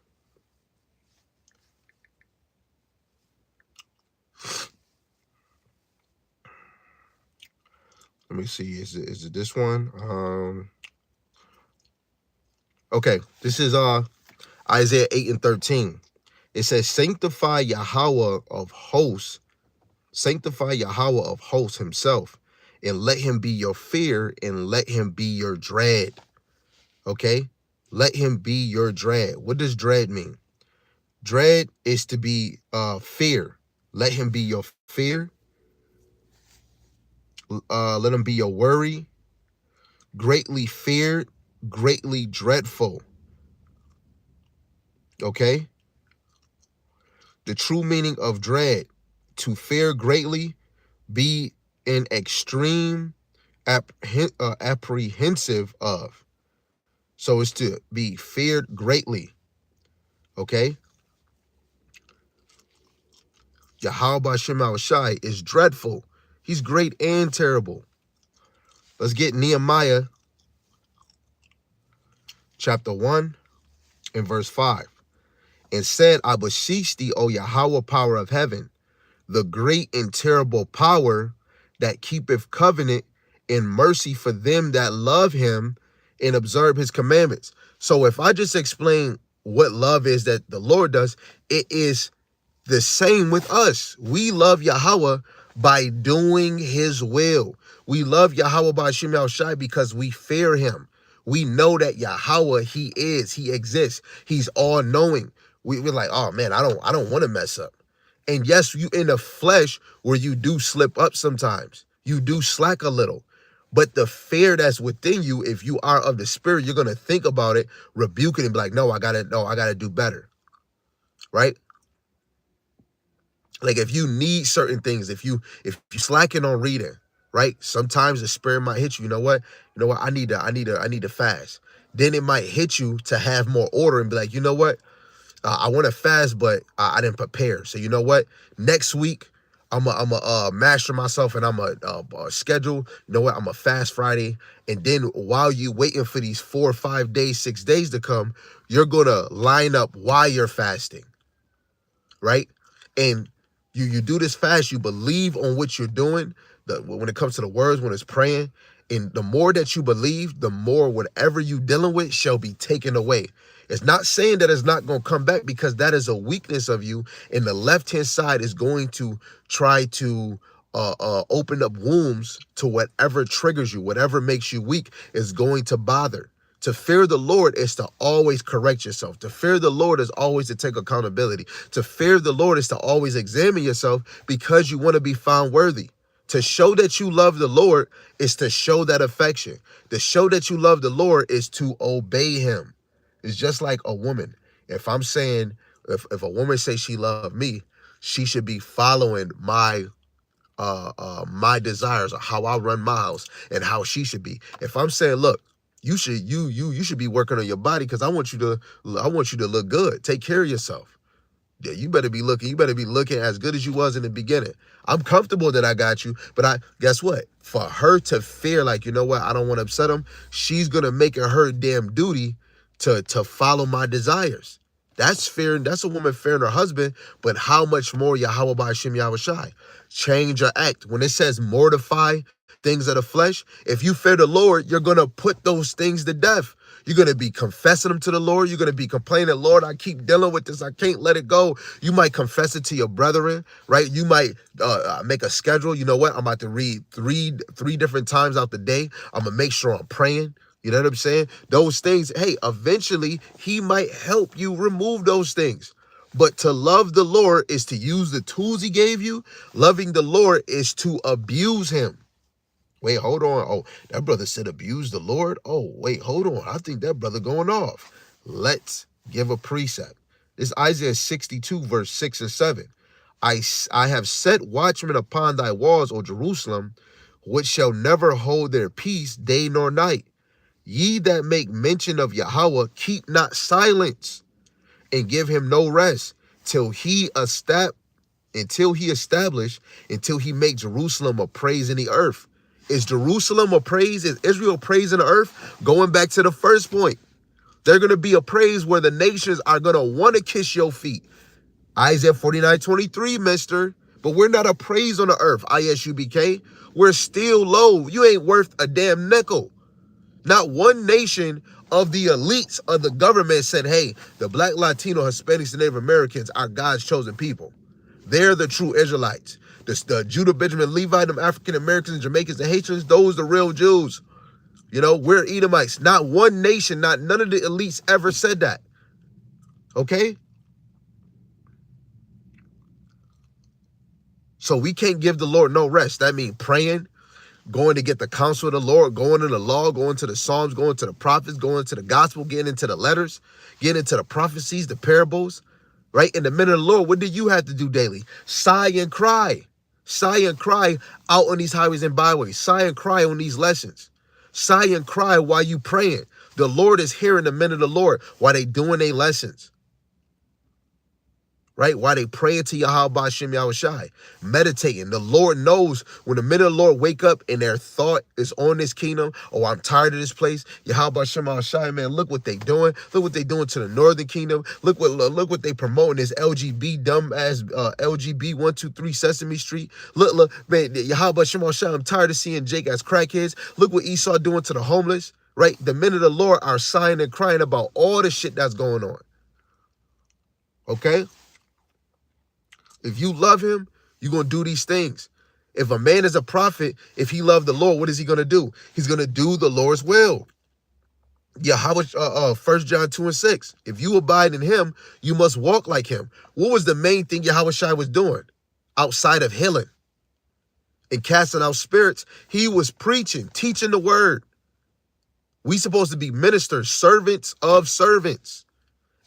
Let me see. Is it this one? Okay, this is Isaiah 8 and 13. It says, sanctify Yahawah of hosts himself, and let him be your fear, and let him be your dread. Okay? Let him be your dread. What does dread mean? Dread is to be fear. Let him be your fear. Let him be your worry. Greatly feared, greatly dreadful. Okay? The true meaning of dread, to fear greatly, be in extreme apprehensive of. So it's to be feared greatly. Okay? Yahawah Shem Yahawashi is dreadful. He's great and terrible. Let's get Nehemiah chapter 1 and verse 5. And said, I beseech thee, O Yahawah, power of heaven, the great and terrible power that keepeth covenant and mercy for them that love him and observe his commandments. So if I just explain what love is that the Lord does, it is the same with us. We love Yahawah by doing his will. We love Yahawah Bahasham Yahawashi because we fear him. We know that Yahawah, he exists. He's all knowing. We're like, oh man, I don't want to mess up. And yes, you in the flesh where you do slip up sometimes. You do slack a little. But the fear that's within you, if you are of the spirit, you're gonna think about it, rebuke it, and be like, no, I gotta do better. Right? Like if you need certain things, if you slacking on reading, right? Sometimes the spirit might hit you. You know what? I need to fast. then it might hit you to have more order and be like, you know what? I want to fast, but I didn't prepare. So you know what? Next week, I'm a master myself and I'm a schedule. You know what? I'm a fast Friday. And then while you waiting for these 4 or 5 days, 6 days to come, you're going to line up why you're fasting, right? And you do this fast, you believe on what you're doing. When it comes to the words, when it's praying, and the more that you believe, the more whatever you dealing with shall be taken away. It's not saying that it's not going to come back, because that is a weakness of you, and the left-hand side is going to try to open up wombs to whatever triggers you, whatever makes you weak is going to bother. To fear the Lord is to always correct yourself. To fear the Lord is always to take accountability. To fear the Lord is to always examine yourself, because you want to be found worthy. To show that you love the Lord is to show that affection. To show that you love the Lord is to obey him. It's just like a woman. If I'm saying, if a woman says she loves me, she should be following my desires, or how I run my house, and how she should be. If I'm saying, look, you should be working on your body, because I want you to look good. Take care of yourself. Yeah, you better be looking as good as you was in the beginning. I'm comfortable that I got you, but guess what? For her to fear, like, you know what, I don't want to upset him, she's gonna make it her damn duty to follow my desires. That's fearing. That's a woman fearing her husband. But how much more Yahawah Bahasham Yahawashi? Change your act. When it says mortify things of the flesh, if you fear the Lord, you're gonna put those things to death. You're going to be confessing them to the Lord. You're going to be complaining, Lord, I keep dealing with this. I can't let it go. You might confess it to your brethren, right? You might make a schedule. You know what? I'm about to read three different times out the day. I'm going to make sure I'm praying. You know what I'm saying? Those things, hey, eventually he might help you remove those things. But to love the Lord is to use the tools he gave you. Loving the Lord is to abuse him. Wait, hold on. Oh, that brother said abuse the Lord. Oh, wait, hold on. I think that brother going off. Let's give a precept. This Isaiah 62, verse 6 and 7. I have set watchmen upon thy walls, O Jerusalem, which shall never hold their peace day nor night. Ye that make mention of Yahawah, keep not silence, and give him no rest, till he make Jerusalem a praise in the earth. Is Jerusalem a praise? Is Israel praise in the earth? Going back to the first point, they're going to be a praise where the nations are going to want to kiss your feet. Isaiah 49:23, mister. But we're not a praise on the earth, ISUBK. We're still low. You ain't worth a damn nickel. Not one nation of the elites of the government said, hey, the Black, Latino, Hispanics, and Native Americans are God's chosen people. They're the true Israelites. The Judah, Benjamin, Levi, them African Americans, Jamaicans, and Haitians, those are the real Jews. You know, we're Edomites. Not one nation, none of the elites ever said that. Okay? So we can't give the Lord no rest. That means praying, going to get the counsel of the Lord, going to the law, going to the Psalms, going to the prophets, going to the gospel, getting into the letters, getting into the prophecies, the parables, right? In the minute of the Lord, what do you have to do daily? Sigh and cry. Sigh and cry out on these highways and byways. Sigh and cry on these lessons. Sigh and cry while you praying. The Lord is here in the minute of the Lord while they doing their lessons. Right? While they praying to Yahawah Bahasham Yahawashi, meditating. The Lord knows when the minute of the Lord wake up and their thought is on this kingdom, oh, I'm tired of this place. Yahawah Bahasham Yahawashi, man, look what they doing. Look what they doing to the northern kingdom. Look what they promoting, this LGB dumb ass LGB 123 Sesame Street. Look, man, Yahawah Bahasham Yahawashi, I'm tired of seeing Jake as crackheads. Look what Esau doing to the homeless. Right? The men of the Lord are sighing and crying about all the shit that's going on. Okay? If you love him, you're going to do these things. If a man is a prophet, if he loved the Lord, what is he going to do? He's going to do the Lord's will. Yahawah, 1 John 2 and 6. If you abide in him, you must walk like him. What was the main thing Yahawashi was doing? Outside of healing and casting out spirits, he was preaching, teaching the word. We supposed to be ministers, servants of servants.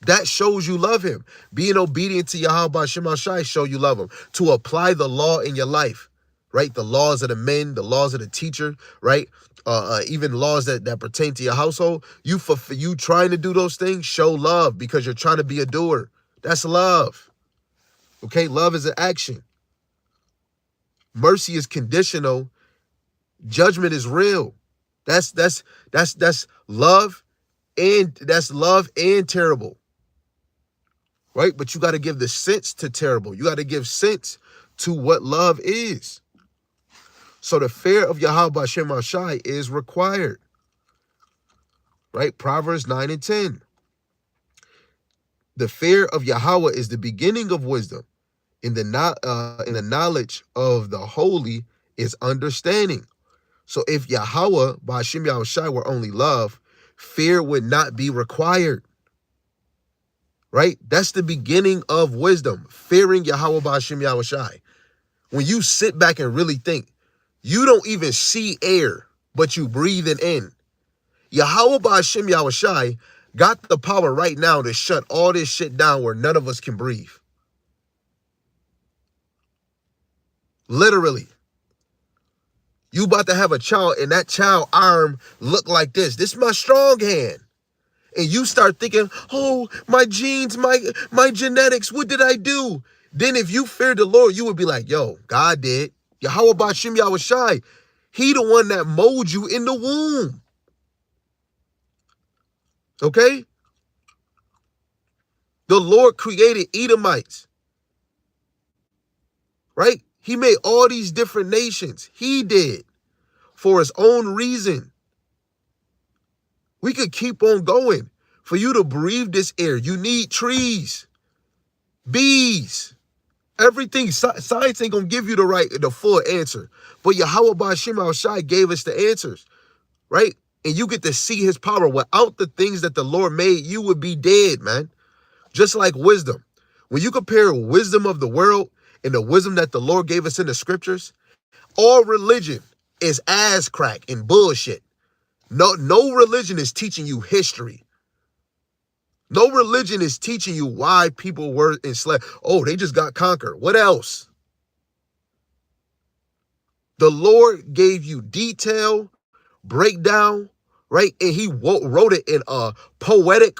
That shows you love him. Being obedient to Yahawah Bahasham Yahawashi show you love him. To apply the law in your life, right? The laws of the men, the laws of the teacher, right? Even laws that pertain to your household. You trying to do those things, show love because you're trying to be a doer. That's love. Okay, love is an action. Mercy is conditional. Judgment is real. That's love, and that's love and terrible, right? But you got to give the sense to terrible. You got to give sense to what love is. So the fear of Yahawah Bahasham Yahawashi is required, right? Proverbs 9 and 10. The fear of Yahawah is the beginning of wisdom. In the knowledge of the holy is understanding. So if Yahawah Bahasham Yahawashi were only love, fear would not be required. Right? That's the beginning of wisdom, fearing Yahawah Bahasham Yahawashi. When you sit back and really think, you don't even see air, but you breathing in. Yahawah Bahasham Yahawashi got the power right now to shut all this shit down where none of us can breathe. Literally. You about to have a child and that child arm look like this. This is my strong hand. And you start thinking, oh, my genes, my genetics, what did I do? Then if you feared the Lord, you would be like, yo, God did. Yahawah Bahasham Yahawashi. He the one that molded you in the womb. Okay? The Lord created Edomites. Right? He made all these different nations. He did. For his own reason. We could keep on going. For you to breathe this air, you need trees, bees, everything. Science ain't gonna give you the full answer. But Yahawah Bahasham Yahawashi gave us the answers, right? And you get to see his power. Without the things that the Lord made, you would be dead, man. Just like wisdom. When you compare wisdom of the world and the wisdom that the Lord gave us in the scriptures, all religion is ass crack and bullshit. No religion is teaching you history. No religion is teaching you why people were enslaved. Oh, they just got conquered. What else? The Lord gave you detail, breakdown, right? And he wrote it in a poetic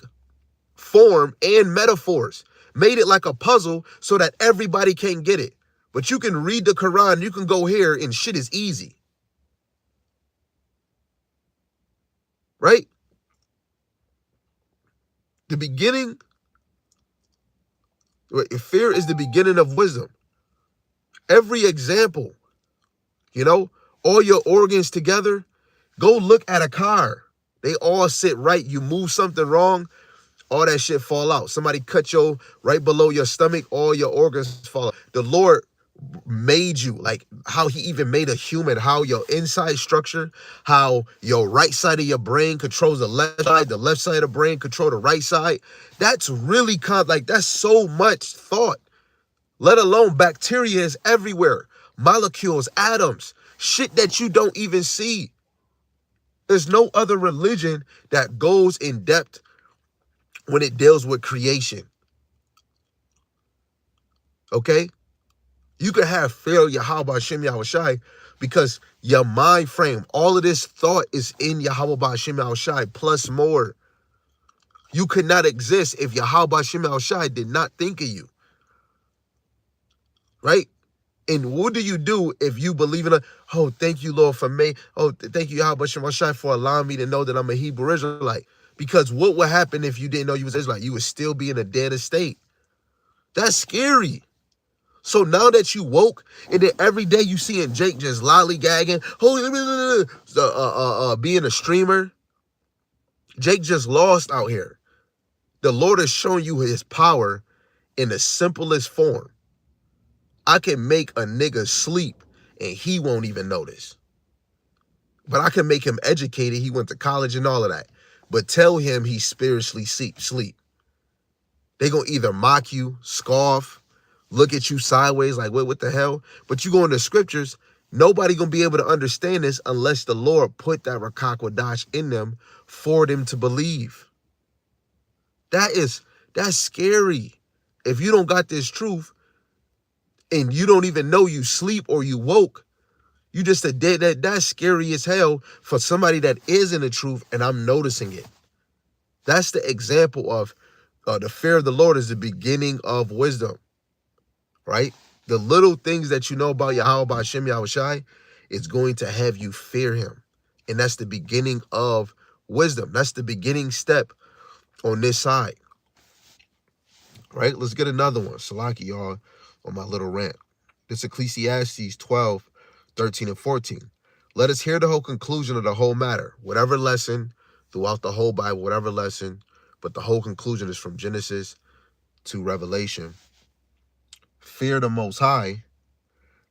form and metaphors. Made it like a puzzle so that everybody can get it. But you can read the Quran, you can go here, and shit is easy. Right? The beginning, fear is the beginning of wisdom. Every example, all your organs together, go look at a car. They all sit right. You move something wrong, all that shit fall out. Somebody cut you right below your stomach, all your organs fall out. The Lord made you, like how he even made a human, how your inside structure, how your right side of your brain controls the left side of the brain control the right side. That's really that's so much thought. Let alone bacteria is everywhere. Molecules, atoms, shit that you don't even see. There's no other religion that goes in depth when it deals with creation. Okay? You can have fear Yahawah Bahasham Yahawashi because your mind frame, all of this thought is in Yahawah Bahasham Yahawashi plus more. You could not exist if Yahawah Bahasham Yahawashi did not think of you. Right? And what do you do if you believe in oh, thank you, Lord, for me. Oh, thank you, Yahawah Bahasham Yahawashi, for allowing me to know that I'm a Hebrew Israelite. Because what would happen if you didn't know you was Israelite? You would still be in a dead estate. That's scary. So now that you woke, and then every day you seeing Jake just lollygagging, being a streamer, Jake just lost out here. The Lord is showing you his power in the simplest form. I can make a nigga sleep and he won't even notice. But I can make him educated. He went to college and all of that. But tell him he's spiritually sleep. They gonna either mock you, scoff, look at you sideways like, what the hell? But you go in the scriptures, nobody gonna be able to understand this unless the Lord put that Rakak Wadash in them for them to believe. That's scary. If you don't got this truth and you don't even know you sleep or you woke, You just said that's scary as hell for somebody that is in the truth, and I'm noticing it. That's the example of the fear of the Lord is the beginning of wisdom, right? The little things that you know about Yahawah, Bahasham, Yahawashi is going to have you fear him. And that's the beginning of wisdom. That's the beginning step on this side, right? Let's get another one. Salaki, y'all, on my little rant. This Ecclesiastes 12, 13, and 14. Let us hear the whole conclusion of the whole matter. Whatever lesson throughout the whole Bible, whatever lesson, but the whole conclusion is from Genesis to Revelation. Fear the Most High,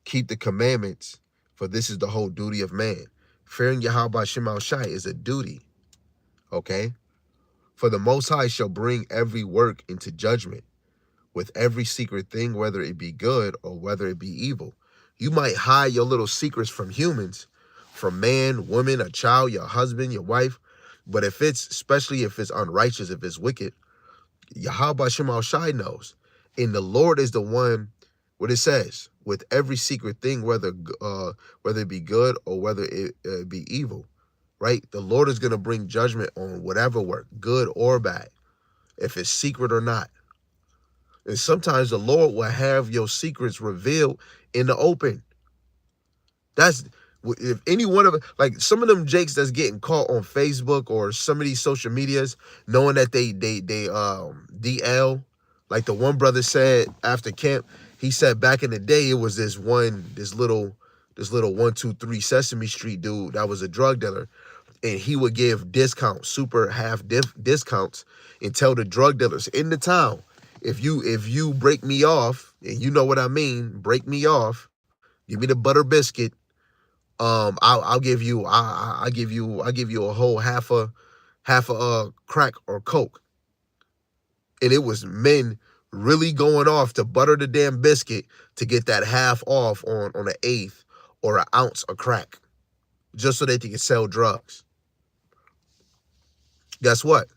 keep the commandments, for this is the whole duty of man. Fearing Yahawah Bahasham Shai is a duty, okay? For the Most High shall bring every work into judgment, with every secret thing, whether it be good or whether it be evil. You might hide your little secrets from humans, from man, woman, a child, your husband, your wife, but if it's, especially if it's unrighteous, if it's wicked, Yahawah Bahasham Shai knows. And the Lord is the one, what it says, with every secret thing, whether it be good or whether it be evil, right? The Lord is going to bring judgment on whatever work, good or bad, if it's secret or not. And sometimes the Lord will have your secrets revealed in the open. That's, if any one of, like some of them jakes that's getting caught on Facebook or some of these social medias, knowing that they DL, like the one brother said after camp, he said back in the day it was this little 123 Sesame Street dude that was a drug dealer, and he would give discounts, super half discounts, and tell the drug dealers in the town, if you break me off, and you know what I mean, break me off, give me the butter biscuit, I'll give you I give you a whole half a crack or coke. And it was men really going off to butter the damn biscuit to get that half off on an eighth or an ounce of crack, just so that they could sell drugs. Guess what?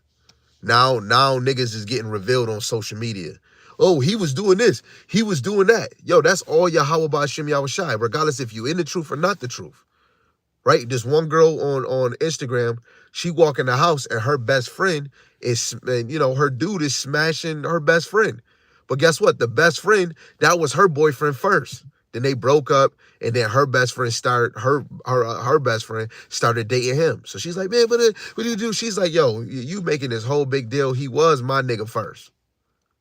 Now niggas is getting revealed on social media. Oh, he was doing this, he was doing that. Yo, that's all Yahawah Bahasham Yahawashi, regardless if you in the truth or not the truth. Right? This one girl on Instagram, she walk in the house and her best friend is, and her dude is smashing her best friend. But guess what? The best friend, that was her boyfriend first. Then they broke up, and then her best friend her best friend started dating him. So she's like, man, what do you do? She's like, yo, you making this whole big deal. He was my nigga first.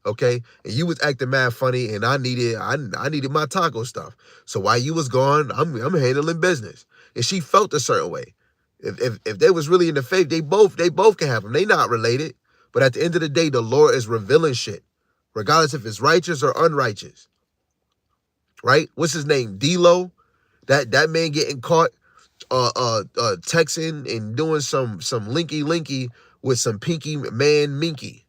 Okay, and you was acting mad funny, and I needed my taco stuff. So while you was gone, I'm handling business. And she felt a certain way. If they was really in the faith, they both can have them. They not related, but at the end of the day, the Lord is revealing shit, regardless if it's righteous or unrighteous. Right? What's his name? D-Lo. That man getting caught texting and doing some linky with some pinky man minky.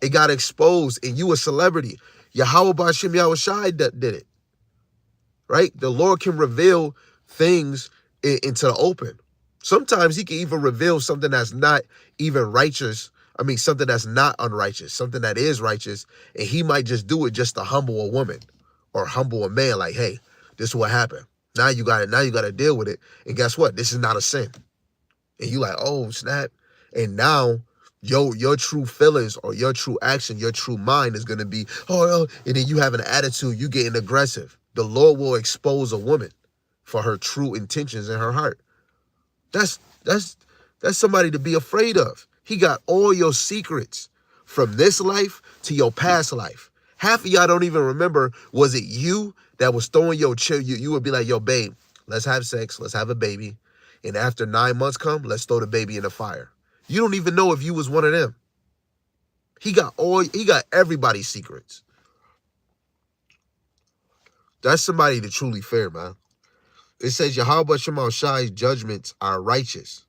It got exposed, and you a celebrity. Yahawah Bahasham Yahawashi did it. Right? The Lord can reveal things into the open. Sometimes he can even reveal something that's not even righteous. I mean, something that's not unrighteous, something that is righteous, and he might just do it just to humble a woman or humble a man. Like, hey, this is what happened. Now you got to deal with it. And guess what? This is not a sin. And you like, oh, snap. And now your true feelings or your true action, your true mind is going to be, oh, and then you have an attitude, you getting aggressive. The Lord will expose a woman for her true intentions in her heart. That's somebody to be afraid of. He got all your secrets from this life to your past life. Half of y'all don't even remember, was it you that was throwing your child? You would be like, yo, babe, let's have sex, let's have a baby. And after 9 months come, let's throw the baby in the fire. You don't even know if you was one of them. He got everybody's secrets. That's somebody to truly fear, man. It says Yahawah Bahasham Shai's judgments are righteous.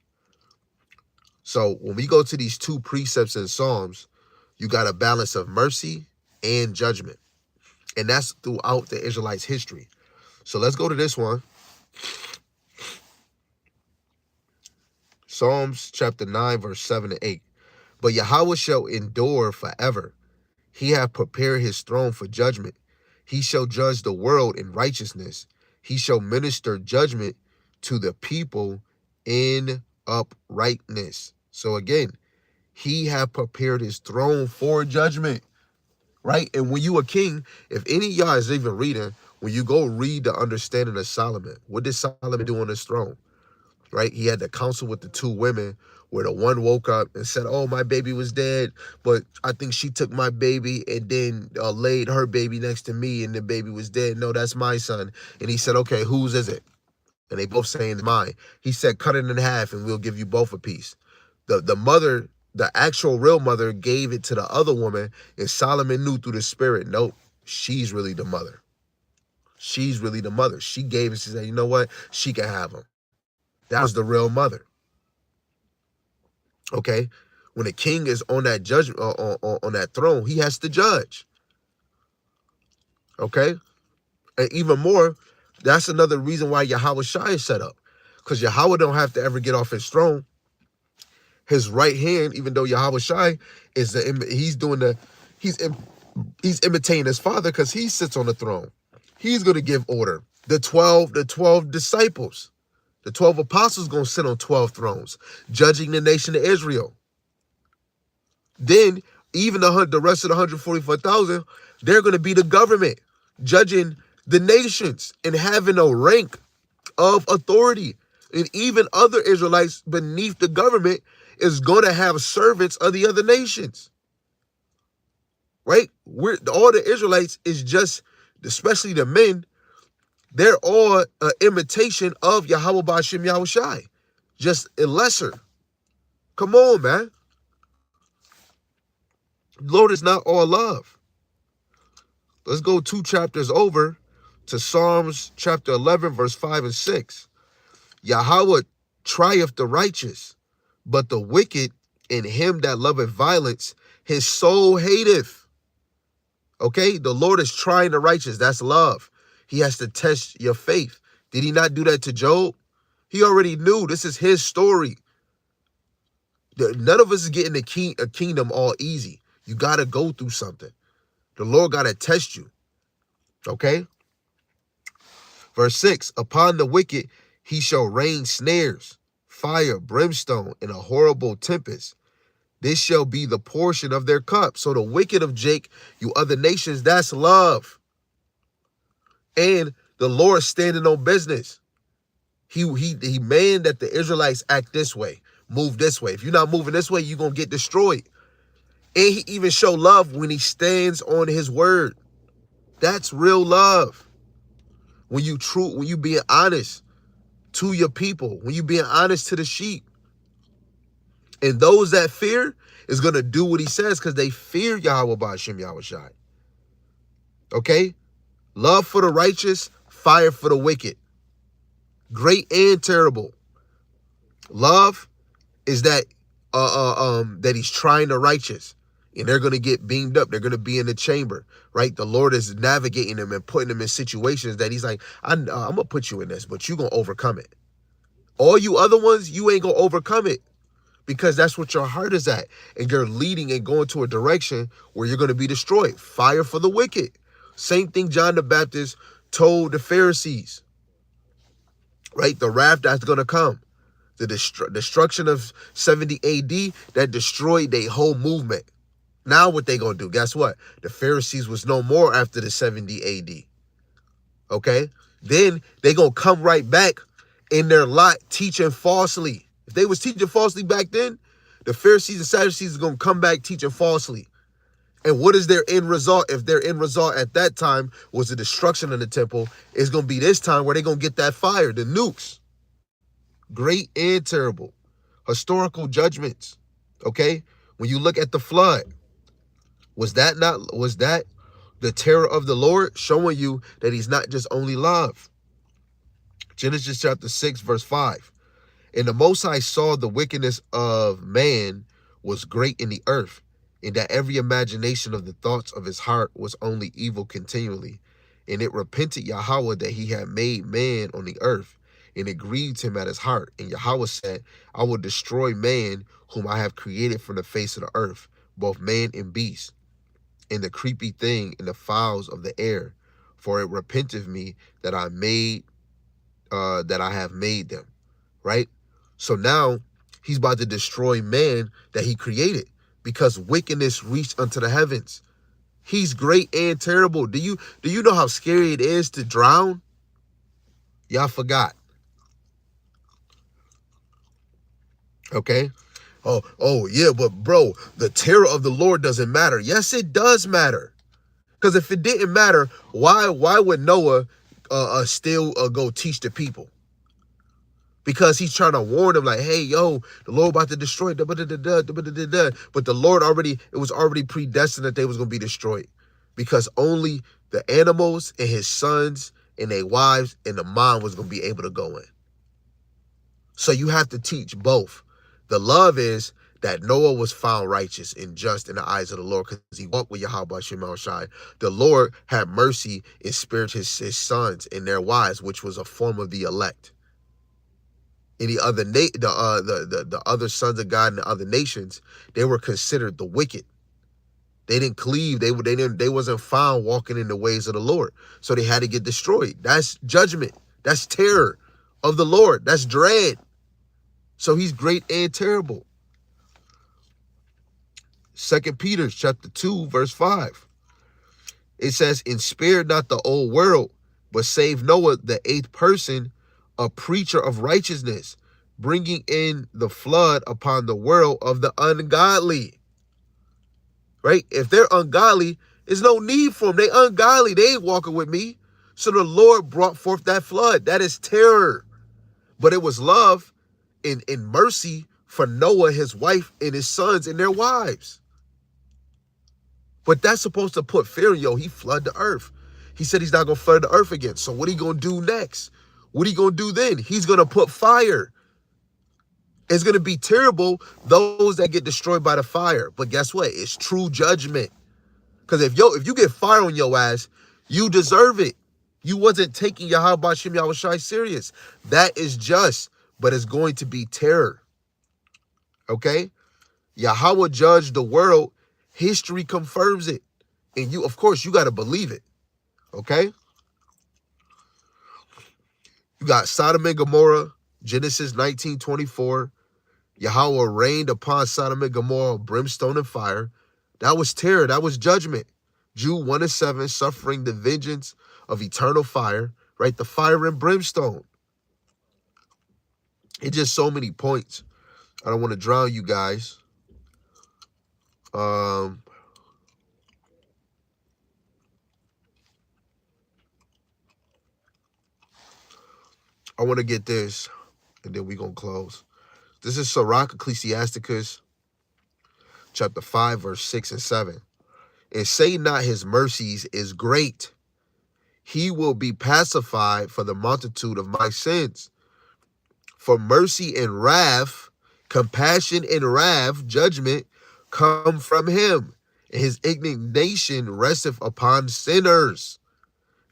So when we go to these two precepts in Psalms, you got a balance of mercy and judgment. And that's throughout the Israelites' history. So let's go to this one. Psalms chapter 9, verse 7 and 8. But Yahawah shall endure forever. He hath prepared his throne for judgment. He shall judge the world in righteousness. He shall minister judgment to the people in uprightness. So again, he have prepared his throne for judgment, right? And when you a king, if any of y'all is even reading, when you go read the understanding of Solomon, what did Solomon do on his throne? Right? He had the council with the two women where the one woke up and said, oh, my baby was dead, but I think she took my baby and then laid her baby next to me and the baby was dead. No, that's my son. And he said, okay, whose is it? And they both saying it's mine. He said, cut it in half and we'll give you both a piece. The mother, the actual real mother, gave it to the other woman, and Solomon knew through the spirit, nope, she's really the mother. She's really the mother. She gave it. She said, you know what? She can have him. That was the real mother. Okay? When a king is on that judgment, on that throne, he has to judge. Okay? And even more, that's another reason why Yahawashi is set up. Because Yahawah don't have to ever get off his throne. His right hand, even though Yahawashi is he's imitating his father because he sits on the throne. He's going to give order. The 12 disciples, the 12 apostles going to sit on 12 thrones, judging the nation of Israel. Then even the rest of the 144,000, they're going to be the government, judging the nations and having a rank of authority. And even other Israelites beneath the government is going to have servants of the other nations. Right? All the Israelites is just, especially the men, they're all an imitation of Yahawah Bahasham Yahawashi, just a lesser. Come on, man. Lord is not all love. Let's go 2 chapters over to Psalms chapter 11, verse 5 and 6. Yahawah trieth the righteous, but the wicked and him that loveth violence, his soul hateth. Okay, the Lord is trying the righteous. That's love. He has to test your faith. Did he not do that to Job? He already knew this is his story. None of us is getting a kingdom all easy. You got to go through something. The Lord got to test you. Okay? Verse 6, upon the wicked he shall rain snares, fire, brimstone, and a horrible tempest. This shall be the portion of their cup. So the wicked of Jake, you other nations, that's love. And the Lord standing on business. He made that the Israelites act this way, move this way. If you're not moving this way, you're going to get destroyed. And he even show love when he stands on his word. That's real love. When you being honest to your people, when you being honest to the sheep. And those that fear is going to do what he says because they fear Yahawah Bahasham Yahawashi. Okay? Love for the righteous, fire for the wicked. Great and terrible. Love is that that he's trying the righteous. And they're going to get beamed up. They're going to be in the chamber, right? The Lord is navigating them and putting them in situations that he's like, I'm going to put you in this, but you're going to overcome it. All you other ones, you ain't going to overcome it because that's what your heart is at. And you're leading and going to a direction where you're going to be destroyed. Fire for the wicked. Same thing John the Baptist told the Pharisees, right? The wrath that's going to come. The destruction of 70 AD that destroyed their whole movement. Now what they gonna do? Guess what? The Pharisees was no more after the 70 AD. Okay? Then they gonna come right back in their lot teaching falsely. If they was teaching falsely back then, the Pharisees and Sadducees are gonna come back teaching falsely. And what is their end result? If their end result at that time was the destruction of the temple, it's gonna be this time where they're gonna get that fire, the nukes. Great and terrible. Historical judgments. Okay? When you look at the flood, was that the terror of the Lord showing you that he's not just only love? Genesis chapter 6, verse 5. And the Most High saw the wickedness of man was great in the earth, and that every imagination of the thoughts of his heart was only evil continually. And it repented Yahawah that he had made man on the earth, and it grieved him at his heart. And Yahawah said, I will destroy man whom I have created from the face of the earth, both man and beast, and the creepy thing and the fowls of the air. For it repenteth me that I made that I have made them, right? So now he's about to destroy man that he created because wickedness reached unto the heavens. He's great and terrible. Do you know how scary it is to drown? Y'all forgot. Okay. Oh yeah, but bro, the terror of the Lord doesn't matter. Yes, it does matter. Because if it didn't matter, why would Noah still go teach the people? Because he's trying to warn them, like, hey, yo, the Lord about to destroy. But the Lord it was already predestined that they was gonna be destroyed, because only the animals and his sons and their wives and the mom was gonna be able to go in. So you have to teach both. The love is that Noah was found righteous and just in the eyes of the Lord because he walked with Yahawashi. The Lord had mercy and spared his sons and their wives, which was a form of the elect. Any other the other sons of God in the other nations, they were considered the wicked. They didn't cleave. They wasn't found walking in the ways of the Lord. So they had to get destroyed. That's judgment. That's terror of the Lord. That's dread. So he's great and terrible. 2 Peter chapter 2, verse 5. It says, and spare not the old world, but save Noah, the eighth person, a preacher of righteousness, bringing in the flood upon the world of the ungodly. Right? If they're ungodly, there's no need for them. They ungodly. They ain't walking with me. So the Lord brought forth that flood. That is terror. But it was love and mercy for Noah, his wife, and his sons and their wives. But that's supposed to put fear in, yo. He flooded the earth. He said he's not going to flood the earth again. So what are you going to do next? What are you going to do then? He's going to put fire. It's going to be terrible, those that get destroyed by the fire. But guess what? It's true judgment. Because if you get fire on your ass, you deserve it. You wasn't taking Yahawashi serious. That is just, but it's going to be terror. Okay? Yahawah judged the world. History confirms it. And you, of course, you got to believe it. Okay? You got Sodom and Gomorrah, Genesis 19:24. Yahawah rained upon Sodom and Gomorrah brimstone and fire. That was terror. That was judgment. Jude 1:7, suffering the vengeance of eternal fire. Right? The fire and brimstone. It's just so many points. I don't want to drown you guys. I want to get this, and then we're going to close. This is Sirach, Ecclesiasticus, chapter 5, verse 6 and 7. And say not his mercies is great. He will be pacified for the multitude of my sins. For mercy and wrath, compassion and wrath, judgment, come from him. And his indignation resteth upon sinners.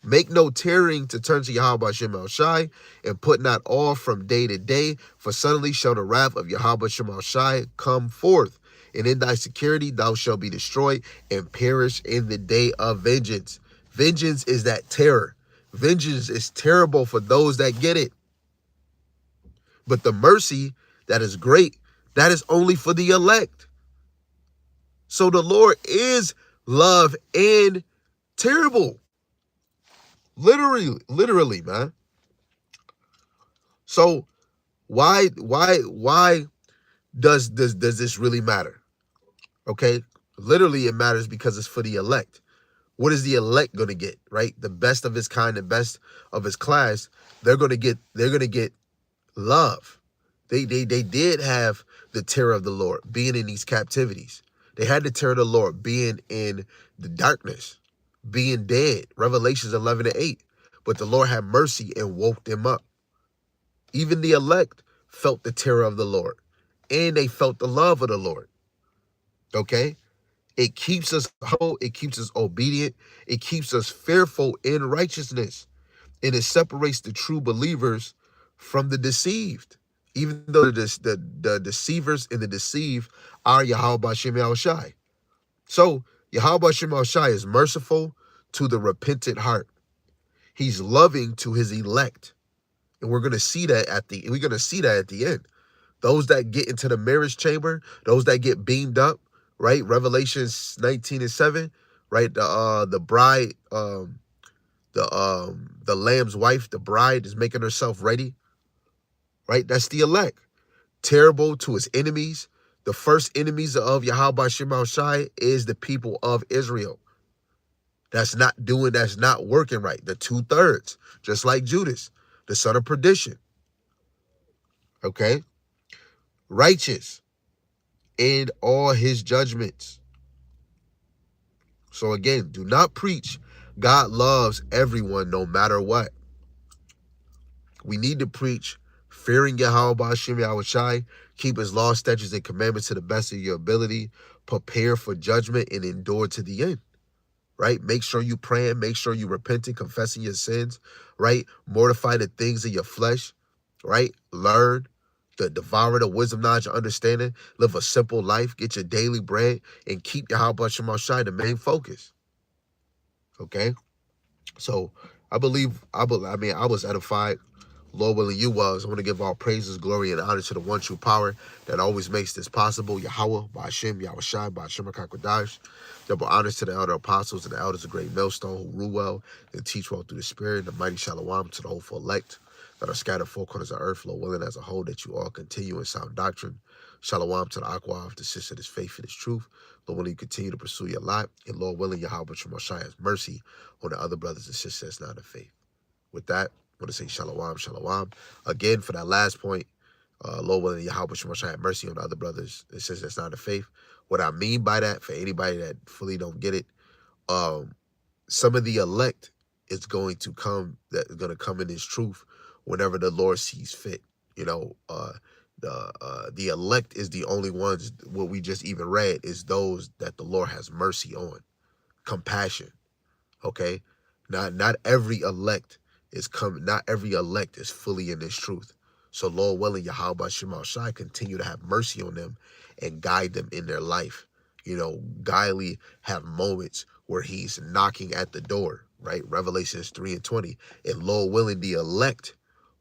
Make no tearing to turn to Yahawashi, and put not off from day to day, for suddenly shall the wrath of Yahawashi come forth, and in thy security thou shalt be destroyed and perish in the day of vengeance. Vengeance is that terror. Vengeance is terrible for those that get it. But the mercy that is great, that is only for the elect. So the Lord is love and terrible. Literally, man. So why does this really matter? Okay, literally it matters because it's for the elect. What is the elect going to get? Right, the best of his kind, the best of his class. They're going to get love. They did have the terror of the Lord being in these captivities. They had the terror of the Lord being in the darkness, being dead. Revelations 11:8. But the Lord had mercy and woke them up. Even the elect felt the terror of the Lord, and they felt the love of the Lord. Okay? It keeps us humble. It keeps us obedient. It keeps us fearful in righteousness. And it separates the true believers from the deceived. Even though the deceivers and the deceived are Yahawashi. So Yahawashi is merciful to the repentant heart. He's loving to his elect. And we're gonna see that at the end. Those that get into the marriage chamber, those that get beamed up, right? Revelations 19:7, right? The bride, the lamb's wife, the bride is making herself ready, right? That's the elect. Terrible to his enemies. The first enemies of Yahawah Shema Shai is the people of Israel. That's not working right. The 2/3, just like Judas, the son of perdition. Okay? Righteous in all his judgments. So again, do not preach God loves everyone no matter what. We need to preach fearing Yahawah Bahasham Yahawashi, keep his law, statutes, and commandments to the best of your ability, prepare for judgment, and endure to the end. Right? Make sure you praying, make sure you repenting, confessing your sins, right? Mortify the things of your flesh, right? Learn the devour the wisdom, knowledge, and understanding. Live a simple life, get your daily bread, and keep Yahawah Shema Shai the main focus. Okay? So I was edified. Lord willing, you was. I want to give all praises, glory, and honor to the one true power that always makes this possible. Yahawah, Bahasham, Yahawashi, Bahasham HaKakodash. Double honors to the elder apostles and the elders of great millstone who rule well and teach well through the spirit. The mighty shalom to the hopeful elect that are scattered four corners of earth, Lord willing, as a whole, that you all continue in sound doctrine. Shalom to the Aqua of the sister, this faith and this truth. Lord willing, you continue to pursue your lot. And Lord willing, Yahawah Shema Shai has mercy on the other brothers and sisters not of faith. With that, I want to say shalom, shalom. Again, for that last point, Lord willing, Yahawah Shema Shai have mercy on the other brothers and sisters that's not of faith. What I mean by that, for anybody that fully don't get it, some of the elect is going to come in his truth whenever the Lord sees fit. You know, the elect is the only ones. What we just even read is those that the Lord has mercy on, compassion. Okay, not every elect is coming. Not every elect is fully in this truth. So Lord willing, Yahawah Shema Shai continue to have mercy on them and guide them in their life. You know, Guiley have moments where he's knocking at the door, right? Revelations 3:20. And Lord willing, the elect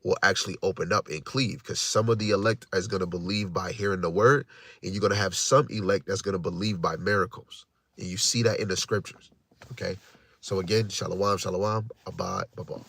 will actually open up and cleave, because some of the elect is going to believe by hearing the word, and you're going to have some elect that's going to believe by miracles. And you see that in the scriptures, okay? So again, shalom, shalom, abad, baba.